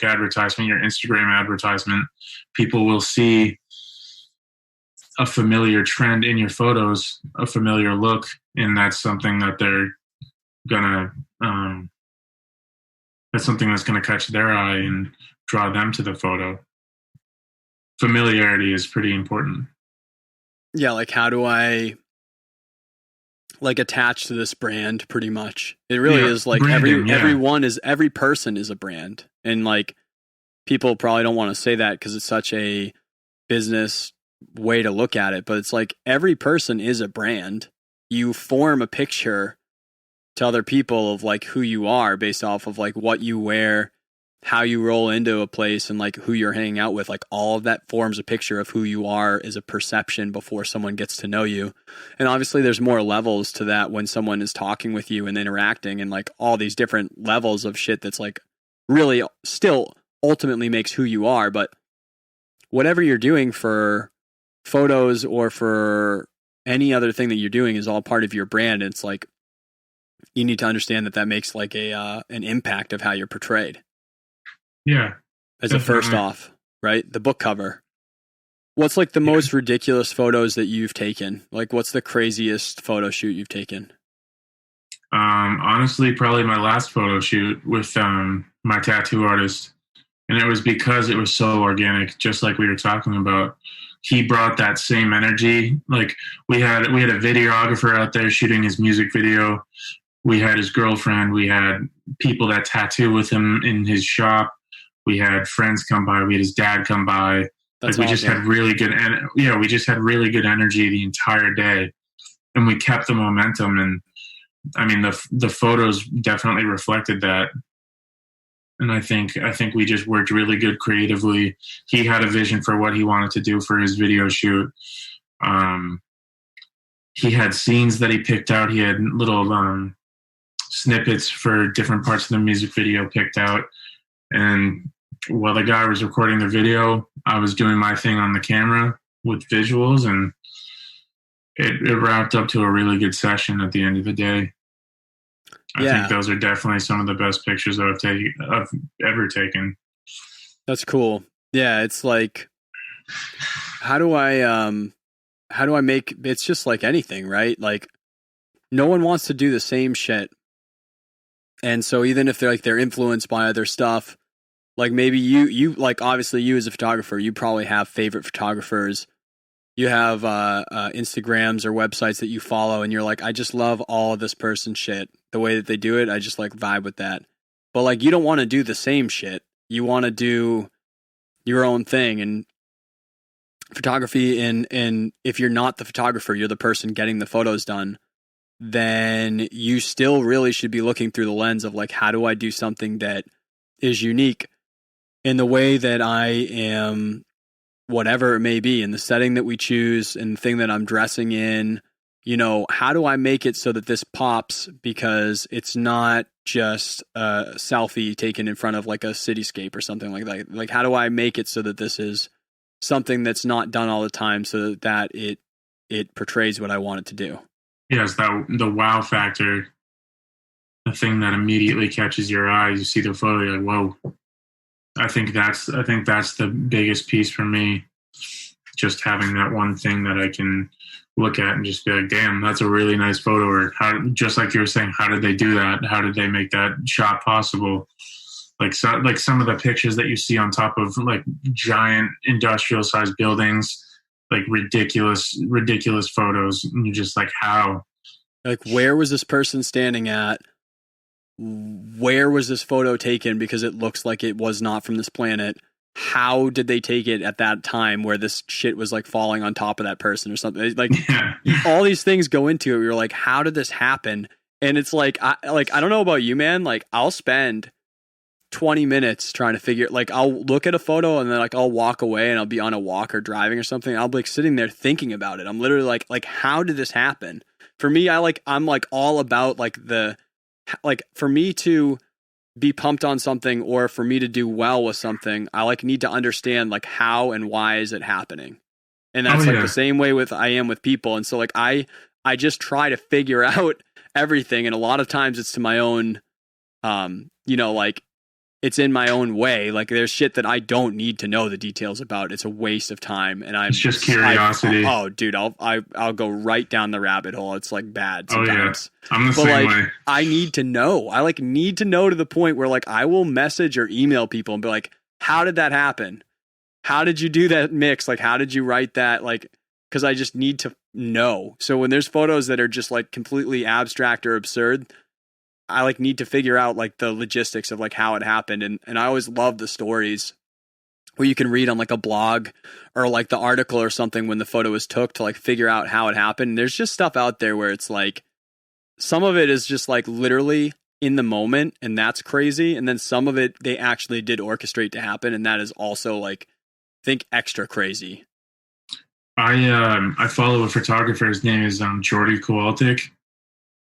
Speaker 3: advertisement, your Instagram advertisement. People will see a familiar trend in your photos, a familiar look, and that's something that they're gonna that's something that's gonna catch their eye and draw them to the photo. Familiarity is pretty important.
Speaker 2: Yeah, like how do I like attach to this brand pretty much? It really is like
Speaker 3: branding,
Speaker 2: every person is a brand. And like people probably don't want to say that because it's such a business way to look at it, but it's like every person is a brand. You form a picture to other people of like who you are based off of like what you wear, how you roll into a place, and like who you're hanging out with. Like all of that forms a picture of who you are as a perception before someone gets to know you. And obviously there's more levels to that when someone is talking with you and interacting, and like all these different levels of shit that's like really still ultimately makes who you are. But whatever you're doing for photos or for any other thing that you're doing is all part of your brand. And it's like you need to understand that makes like an impact of how you're portrayed.
Speaker 3: Yeah.
Speaker 2: As definitely. A first off, right? The book cover. What's like the most ridiculous photos that you've taken? Like what's the craziest photo shoot you've taken?
Speaker 3: Honestly, probably my last photo shoot with my tattoo artist. And it was because it was so organic, just like we were talking about. He brought that same energy. Like we had a videographer out there shooting his music video. We had his girlfriend. We had people that tattoo with him in his shop. We had friends come by. We had his dad come by.
Speaker 2: That's
Speaker 3: like we just had really good, we just had really good energy the entire day, and we kept the momentum. And I mean, the photos definitely reflected that. And I think we just worked really good creatively. He had a vision for what he wanted to do for his video shoot. He had scenes that he picked out. He had little snippets for different parts of the music video picked out. And while the guy was recording the video, I was doing my thing on the camera with visuals, and it wrapped up to a really good session at the end of the day. I think those are definitely some of the best pictures that I've ever taken.
Speaker 2: That's cool. Yeah, it's like, how do I make, it's just like anything, right? Like no one wants to do the same shit. And so even if they're influenced by other stuff, like maybe you like, obviously you as a photographer, you probably have favorite photographers. You have Instagrams or websites that you follow, and you're like, I just love all of this person's shit. The way that they do it, I just like vibe with that. But like, you don't want to do the same shit. You want to do your own thing. And photography, and if you're not the photographer, you're the person getting the photos done, then you still really should be looking through the lens of like, how do I do something that is unique in the way that I am, whatever it may be, in the setting that we choose and the thing that I'm dressing in. You know, how do I make it so that this pops, because it's not just a selfie taken in front of like a cityscape or something like that. Like, how do I make it so that this is something that's not done all the time, so that it portrays what I want it to do?
Speaker 3: Yes, the wow factor, the thing that immediately catches your eye. You see the photo, you're like, whoa. I think that's the biggest piece for me. Just having that one thing that I can look at and just be like, damn, that's a really nice photo. Or how, just like you were saying, how did they do that? How did they make that shot possible? Like some of the pictures that you see on top of like giant industrial sized buildings, like ridiculous photos. And you're just like, how?
Speaker 2: Like, where was this person standing at? Where was this photo taken? Because it looks like it was not from this planet. How did they take it at that time where this shit was like falling on top of that person or something? Like all these things go into it. You're like, how did this happen? And it's like, I don't know about you, man. Like, I'll spend 20 minutes trying to figure, like, I'll look at a photo and then like I'll walk away and I'll be on a walk or driving or something. I'll be like sitting there thinking about it. I'm literally like, how did this happen? For me, I'm like all about like for me to be pumped on something or for me to do well with something, I like need to understand like how and why is it happening. And that's like the same way with I am with people. And so like I just try to figure out everything, and a lot of times it's to my own like it's in my own way. Like there's shit that I don't need to know the details about. It's a waste of time, and it's
Speaker 3: just curiosity.
Speaker 2: Dude, I'll go right down the rabbit hole. It's like bad sometimes.
Speaker 3: I'm the same way.
Speaker 2: I need to know. I like need to know to the point where like I will message or email people and be like, "How did that happen? How did you do that mix? Like, how did you write that?" Like, because I just need to know. So when there's photos that are just like completely abstract or absurd, I like need to figure out like the logistics of like how it happened. And I always love the stories where you can read on like a blog or like the article or something when the photo was took to like figure out how it happened. And there's just stuff out there where it's like, some of it is just like literally in the moment, and that's crazy. And then some of it, they actually did orchestrate to happen. And that is also like, I think extra crazy.
Speaker 3: I follow a photographer. His name is Jordy Kowalczyk.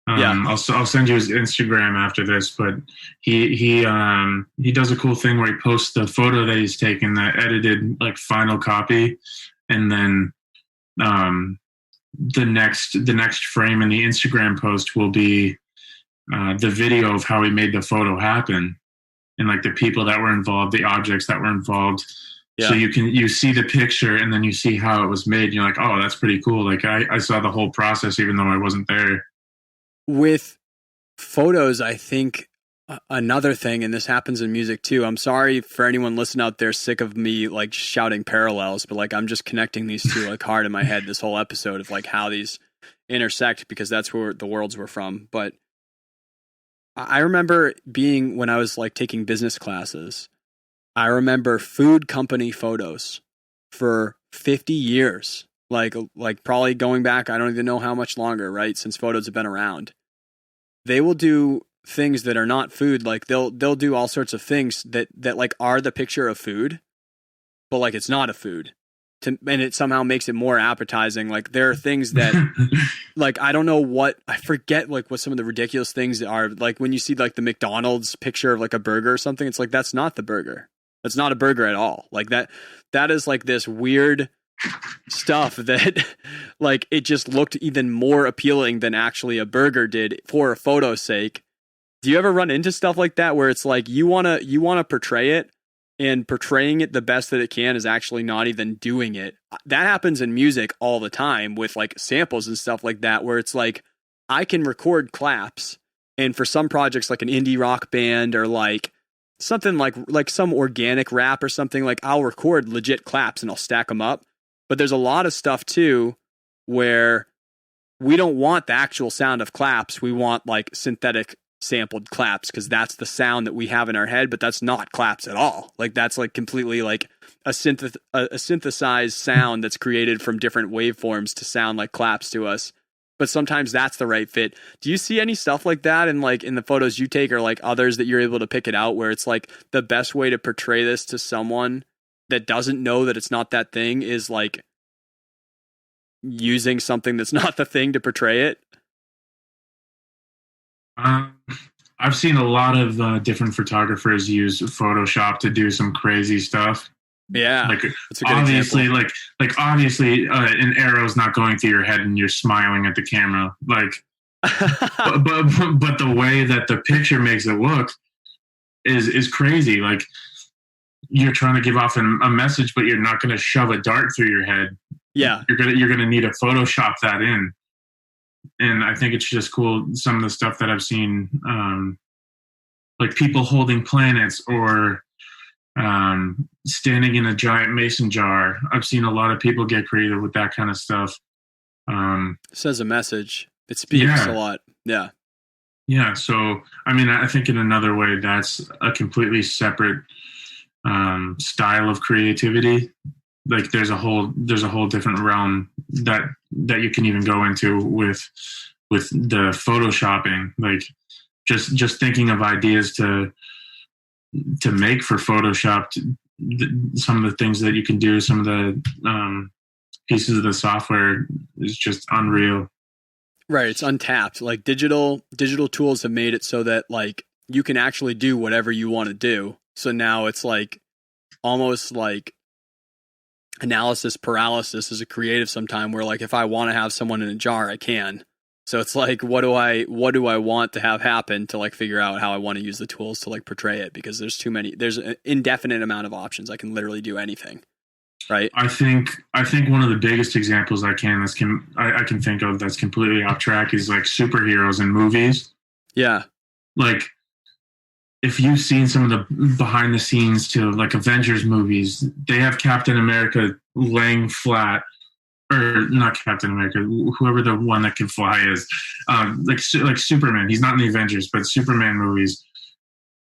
Speaker 3: I'll send you his Instagram after this, but he does a cool thing where he posts the photo that he's taken, the edited like final copy, and then the next frame in the Instagram post will be the video of how he made the photo happen, and like the people that were involved, the objects that were involved. Yeah. So you see the picture and then you see how it was made. And you're like, oh, that's pretty cool. Like I saw the whole process even though I wasn't there.
Speaker 2: With photos, I think another thing, and this happens in music too. I'm sorry for anyone listening out there sick of me like shouting parallels, but like I'm just connecting these two like hard in my head this whole episode of like how these intersect, because that's where the worlds were from. But I remember being, when I was like taking business classes, I remember food company photos for 50 years, like probably going back, I don't even know how much longer, right? Since photos have been around. They will do things that are not food. Like they'll do all sorts of things that like are the picture of food, but like it's not a food. And it somehow makes it more appetizing. Like there are things that like, I don't know I forget like what some of the ridiculous things are. Like when you see like the McDonald's picture of like a burger or something, it's like, that's not the burger. That's not a burger at all. Like that is like this weird stuff that like it just looked even more appealing than actually a burger did for a photo's sake. Do you ever run into stuff like that where it's like you want to portray it, and portraying it the best that it can is actually not even doing it? That happens in music all the time with like samples and stuff like that, where it's like I can record claps, and for some projects like an indie rock band or like something like some organic rap or something, like I'll record legit claps and I'll stack them up. But there's a lot of stuff too where we don't want the actual sound of claps. We want like synthetic sampled claps, because that's the sound that we have in our head, but that's not claps at all. Like that's like completely like a synthesized sound that's created from different waveforms to sound like claps to us. But sometimes that's the right fit. Do you see any stuff like that in like in the photos you take, or like others that you're able to pick it out where it's like the best way to portray this to someone that doesn't know that it's not that thing is like using something that's not the thing to portray it?
Speaker 3: I've seen a lot of different photographers use Photoshop to do some crazy stuff.
Speaker 2: Yeah,
Speaker 3: like obviously,
Speaker 2: example.
Speaker 3: like obviously, an arrow's not going through your head and you're smiling at the camera. Like, but the way that the picture makes it look is crazy. Like you're trying to give off a message, but you're not going to shove a dart through your head.
Speaker 2: Yeah,
Speaker 3: you're gonna need to Photoshop that in. And I think it's just cool. Some of the stuff that I've seen, like people holding planets or standing in a giant mason jar. I've seen a lot of people get creative with that kind of stuff.
Speaker 2: Says a message. It speaks a lot. Yeah.
Speaker 3: Yeah. So, I mean, I think in another way, that's a completely separate style of creativity. Like there's a whole different realm that you can even go into with the photoshopping. Like just thinking of ideas to make for Photoshop, some of the things that you can do, some of the pieces of the software is just unreal.
Speaker 2: Right, it's untapped. Like digital tools have made it so that like you can actually do whatever you want to do. So now it's like almost like analysis paralysis as a creative sometime, where like if I want to have someone in a jar, I can. So it's like, what do I want to have happen to like figure out how I want to use the tools to like portray it? Because there's an indefinite amount of options. I can literally do anything. Right.
Speaker 3: I think one of the biggest examples I can think of that's completely off track is like superheroes in movies.
Speaker 2: Yeah.
Speaker 3: Like, if you've seen some of the behind the scenes to like Avengers movies, they have Captain America laying flat, or not Captain America, whoever the one that can fly is, like Superman. He's not in the Avengers, but Superman movies,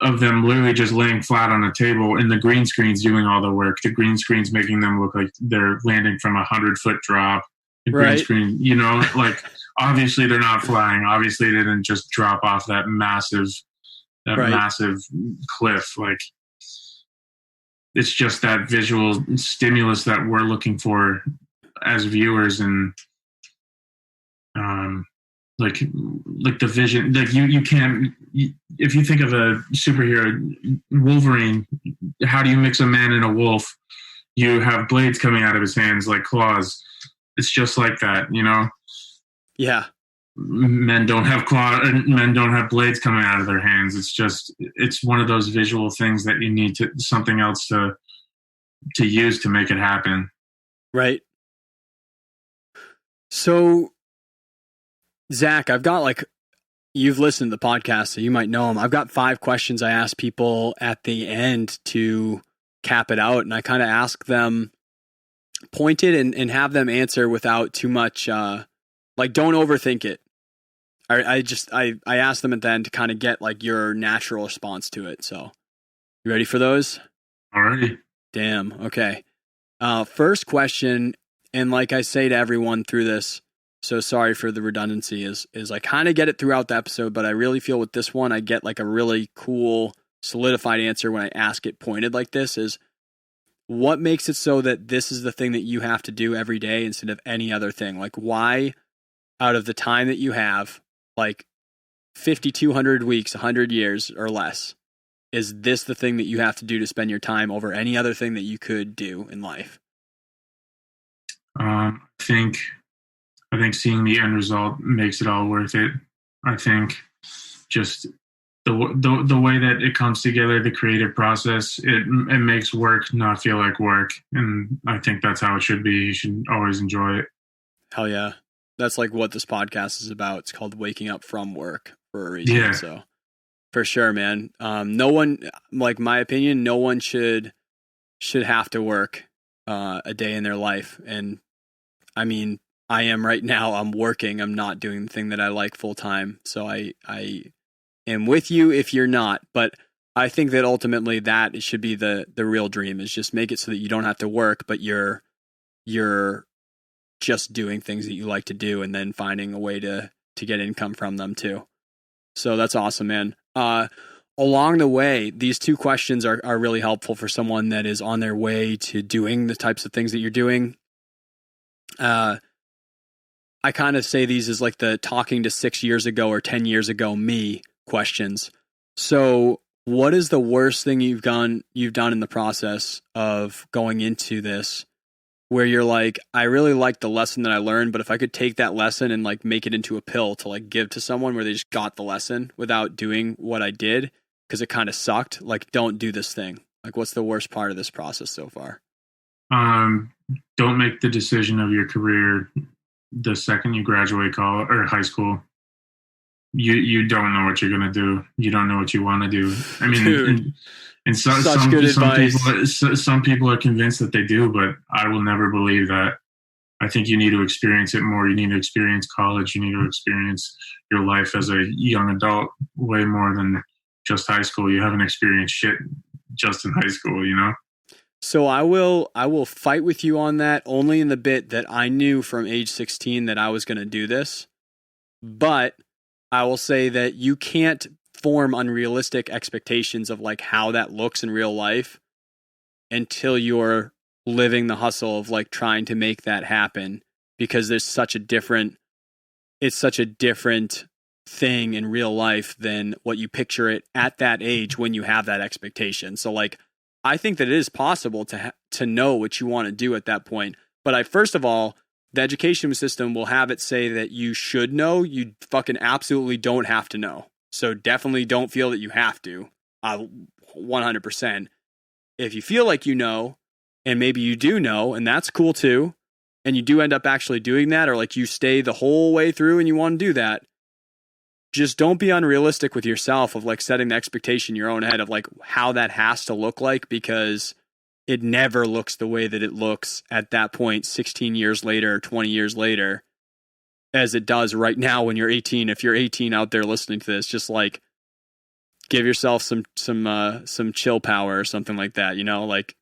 Speaker 3: of them literally just laying flat on a table and the green screen's doing all the work. The green screen's making them look like they're landing from 100-foot drop. The green screen, you know, like obviously they're not flying. Obviously they didn't just drop off that massive cliff. Like, it's just that visual stimulus that we're looking for as viewers, and like the vision, like you can't, if you think of a superhero, Wolverine, how do you mix a man and a wolf? You have blades coming out of his hands like claws. It's just like that, you know?
Speaker 2: Yeah.
Speaker 3: Men don't have men don't have blades coming out of their hands. It's one of those visual things that you need something else to use to make it happen.
Speaker 2: Right. So, Zach, I've got you've listened to the podcast, so you might know them. I've got 5 questions I ask people at the end to cap it out, and I kind of ask them pointed and have them answer without too much, don't overthink it. I ask them at the end to kind of get like your natural response to it. So, you ready for those?
Speaker 3: Alrighty.
Speaker 2: Damn. Okay. First question, and like I say to everyone through this, so sorry for the redundancy, is I kind of get it throughout the episode, but I really feel with this one, I get like a really cool solidified answer when I ask it pointed like this, is what makes it so that this is the thing that you have to do every day instead of any other thing? Like, why out of the time that you have, like 5,200 weeks, 100 years or less, is this the thing that you have to do to spend your time over any other thing that you could do in life?
Speaker 3: I think seeing the end result makes it all worth it. I think just the way that it comes together, the creative process, it makes work not feel like work. And I think that's how it should be. You should always enjoy it.
Speaker 2: Hell yeah. That's like what this podcast is about. It's called Waking Up From Work for a reason.
Speaker 3: Yeah.
Speaker 2: So for sure, man. No one, like my opinion, no one should have to work a day in their life. And I mean, I am right now. I'm working. I'm not doing the thing that I like full time. So I am with you if you're not. But I think that ultimately that it should be the real dream, is just make it so that you don't have to work, but you're just doing things that you like to do, and then finding a way to get income from them too. So that's awesome, man. Along the way, these 2 questions are really helpful for someone that is on their way to doing the types of things that you're doing. I kind of say these as like the talking to 6 years ago or 10 years ago me questions. So what is the worst thing you've done in the process of going into this, where you're like, I really like the lesson that I learned, but if I could take that lesson and like make it into a pill to like give to someone where they just got the lesson without doing what I did because it kind of sucked, like, don't do this thing. Like, what's the worst part of this process so far?
Speaker 3: Don't make the decision of your career the second you graduate college or high school. You don't know what you're going to do. You don't know what you want to do. I mean, and some people are convinced that they do, but I will never believe that. I think you need to experience it more. You need to experience college. You need to experience your life as a young adult way more than just high school. You haven't experienced shit just in high school, you know?
Speaker 2: So I will fight with you on that, only in the bit that I knew from age 16 that I was going to do this. But I will say that you can't form unrealistic expectations of like how that looks in real life until you're living the hustle of like trying to make that happen, because it's such a different thing in real life than what you picture it at that age when you have that expectation. So like, I think that it is possible to know what you want to do at that point. But first of all, the education system will have it say that you should know. You fucking absolutely don't have to know. So definitely don't feel that you have to. 100%. If you feel like you know, and maybe you do know, and that's cool too, and you do end up actually doing that, or like you stay the whole way through and you want to do that, just don't be unrealistic with yourself of like setting the expectation in your own head of like how that has to look like, because it never looks the way that it looks at that point 16 years later, 20 years later, as it does right now when you're 18. If you're 18 out there listening to this, just like give yourself some chill power or something like that, you know, like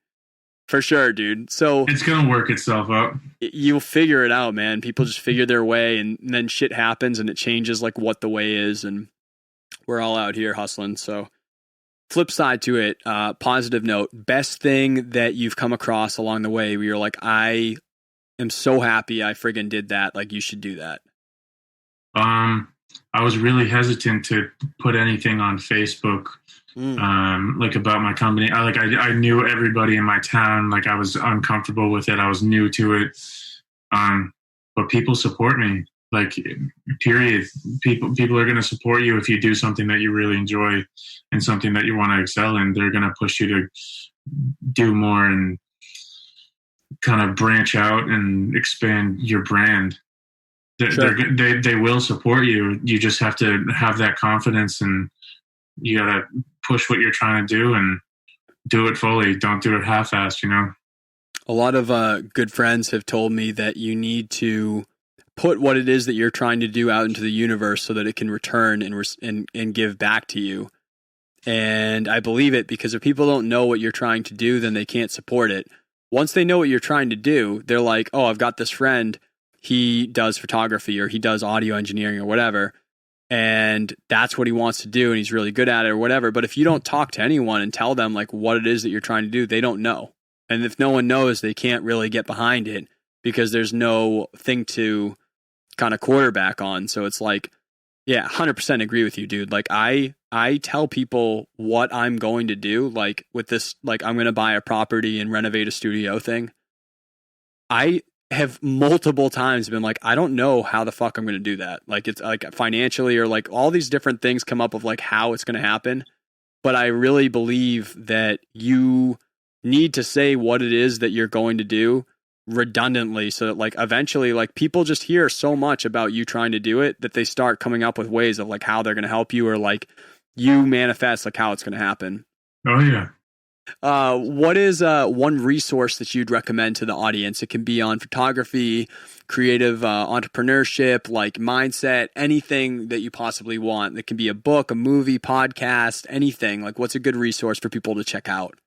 Speaker 2: for sure, dude. So
Speaker 3: it's going to work itself out.
Speaker 2: You'll figure it out, man. People just figure their way, and then shit happens and it changes like what the way is. And we're all out here hustling. So flip side to it, positive note, best thing that you've come across along the way where you're like, I am so happy I friggin' did that. Like, you should do that.
Speaker 3: I was really hesitant to put anything on Facebook, like about my company. I knew everybody in my town. Like, I was uncomfortable with it. I was new to it. But people support me. Like, period. People are going to support you if you do something that you really enjoy and something that you want to excel in. They're going to push you to do more and kind of branch out and expand your brand. They will support you. You just have to have that confidence, and you got to push what you're trying to do and do it fully. Don't do it half-assed, you know?
Speaker 2: A lot of good friends have told me that you need to put what it is that you're trying to do out into the universe so that it can return and give back to you. And I believe it, because if people don't know what you're trying to do, then they can't support it. Once they know what you're trying to do, they're like, oh, I've got this friend. He does photography or he does audio engineering or whatever, and that's what he wants to do and he's really good at it or whatever. But if you don't talk to anyone and tell them like what it is that you're trying to do, they don't know. And if no one knows, they can't really get behind it because there's no thing to kind of quarterback on. So it's like, yeah, 100% agree with you, dude. Like I tell people what I'm going to do, like with this, like I'm going to buy a property and renovate a studio thing. I have multiple times been like, I don't know how the fuck I'm going to do that. Like, it's like financially or like all these different things come up of like how it's going to happen. But I really believe that you need to say what it is that you're going to do redundantly, so that like eventually like people just hear so much about you trying to do it that they start coming up with ways of like how they're going to help you, or like you manifest like how it's going to happen.
Speaker 3: Oh yeah.
Speaker 2: What is one resource that you'd recommend to the audience? It can be on photography, creative entrepreneurship, like mindset, anything that you possibly want. It can be a book, a movie, podcast, anything. Like, what's a good resource for people to check out?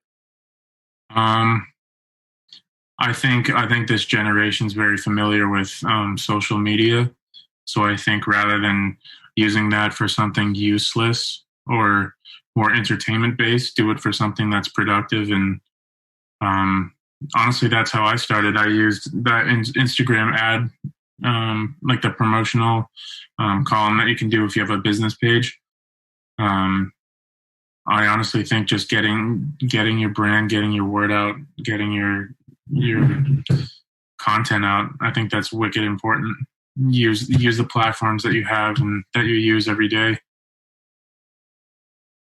Speaker 3: I think this generation's very familiar with social media. So I think rather than using that for something useless or more entertainment based, do it for something that's productive. And honestly, that's how I started. I used that Instagram ad, like the promotional column that you can do if you have a business page. I honestly think just getting your brand, getting your word out, getting your content out, I think that's wicked important. Use the platforms that you have and that you use every day.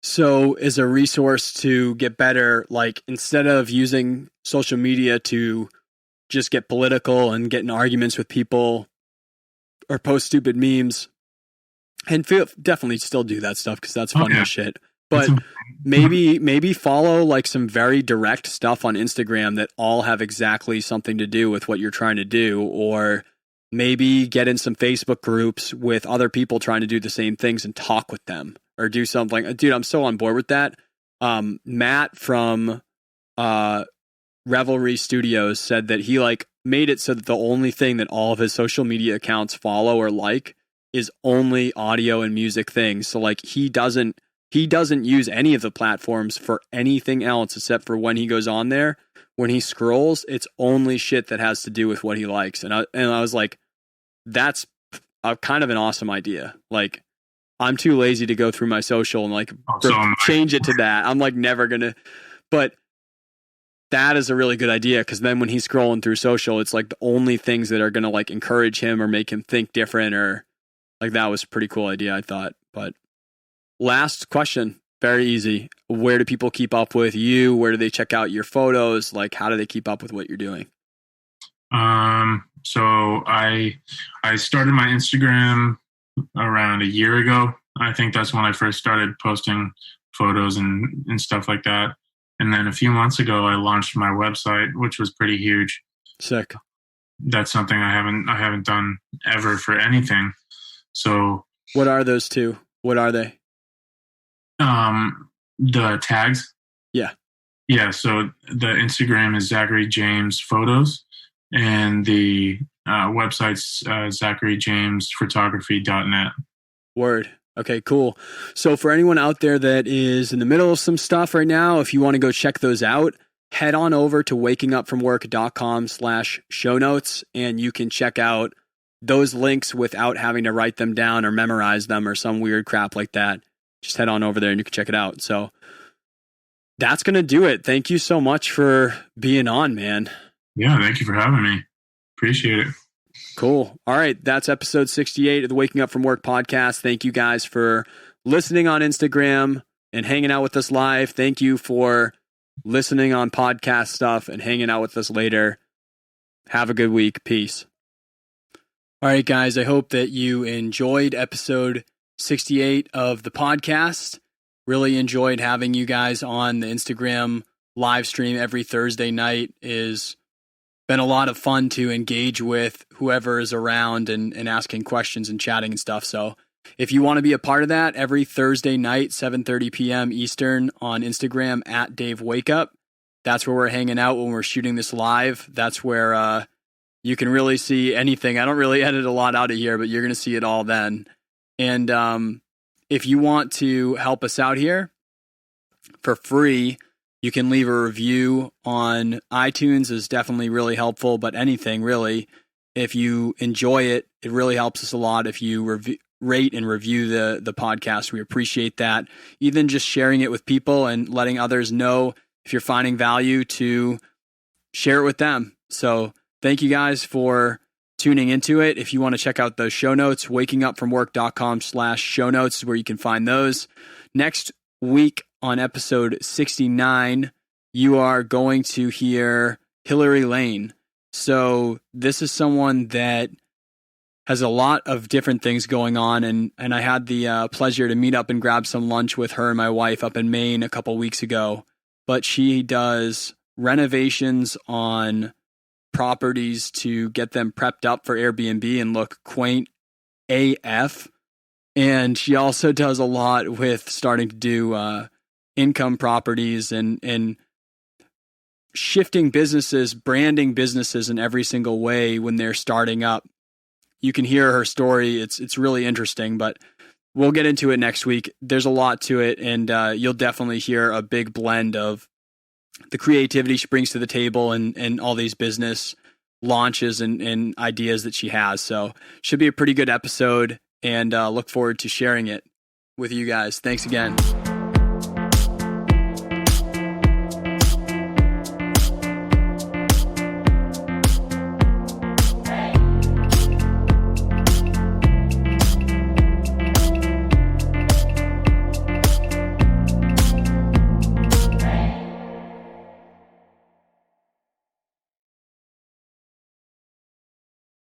Speaker 2: So as a resource to get better, like instead of using social media to just get political and get in arguments with people or post stupid memes, and definitely still do that stuff because that's fun as shit. But maybe follow like some very direct stuff on Instagram that all have exactly something to do with what you're trying to do, or maybe get in some Facebook groups with other people trying to do the same things and talk with them. Or do something. Dude, I'm so on board with that. Matt from Revelry Studios said that he like made it so that the only thing that all of his social media accounts follow or like is only audio and music things. So like he doesn't use any of the platforms for anything else except for when he goes on there. When he scrolls, it's only shit that has to do with what he likes. And I was like, that's kind of an awesome idea. Like, I'm too lazy to go through my social and like change it to that. I'm like never gonna, but that is a really good idea, because then when he's scrolling through social, it's like the only things that are gonna like encourage him or make him think different, or like that was a pretty cool idea, I thought. But last question, very easy. Where do people keep up with you? Where do they check out your photos? Like, how do they keep up with what you're doing?
Speaker 3: So I started my Instagram around a year ago. I think that's when I first started posting photos and stuff like that. And then a few months ago, I launched my website, which was pretty huge.
Speaker 2: Sick.
Speaker 3: That's something I haven't done ever for anything. So
Speaker 2: what are those two? What are they?
Speaker 3: The tags.
Speaker 2: Yeah.
Speaker 3: Yeah. So the Instagram is Zachary James Photos, and the website's ZacharyJamesPhotography.net.
Speaker 2: Word. Okay, cool. So for anyone out there that is in the middle of some stuff right now, if you want to go check those out, head on over to wakingupfromwork.com/show notes, and you can check out those links without having to write them down or memorize them or some weird crap like that. Just head on over there and you can check it out. So that's going to do it. Thank you so much for being on, man.
Speaker 3: Yeah, thank you for having me. Appreciate it.
Speaker 2: Cool. All right. That's episode 68 of the Waking Up From Work podcast. Thank you guys for listening on Instagram and hanging out with us live. Thank you for listening on podcast stuff and hanging out with us later. Have a good week. Peace. All right, guys. I hope that you enjoyed episode 68 of the podcast. Really enjoyed having you guys on the Instagram live stream every Thursday night. Is been a lot of fun to engage with whoever is around and asking questions and chatting and stuff. So if you want to be a part of that, every Thursday night, 7:30 p.m. Eastern on Instagram at Dave Wakeup. That's where we're hanging out when we're shooting this live. That's where you can really see anything. I don't really edit a lot out of here, but you're going to see it all then. And if you want to help us out here for free, you can leave a review on iTunes. Is definitely really helpful, but anything really. If you enjoy it, it really helps us a lot. If you rate and review the podcast, we appreciate that. Even just sharing it with people and letting others know if you're finding value to share it with them. So thank you guys for tuning into it. If you want to check out those show notes, wakingupfromwork.com/show notes is where you can find those. Next week on episode 69, you are going to hear Hillary Lane. So this is someone that has a lot of different things going on, and I had the pleasure to meet up and grab some lunch with her and my wife up in Maine a couple weeks ago. But she does renovations on properties to get them prepped up for Airbnb and look quaint AF. And she also does a lot with starting to do income properties and shifting businesses, branding businesses in every single way when they're starting up. You can hear her story. It's really interesting, but we'll get into it next week. There's a lot to it, and you'll definitely hear a big blend of the creativity she brings to the table and all these business launches and ideas that she has. So should be a pretty good episode, and look forward to sharing it with you guys. Thanks again.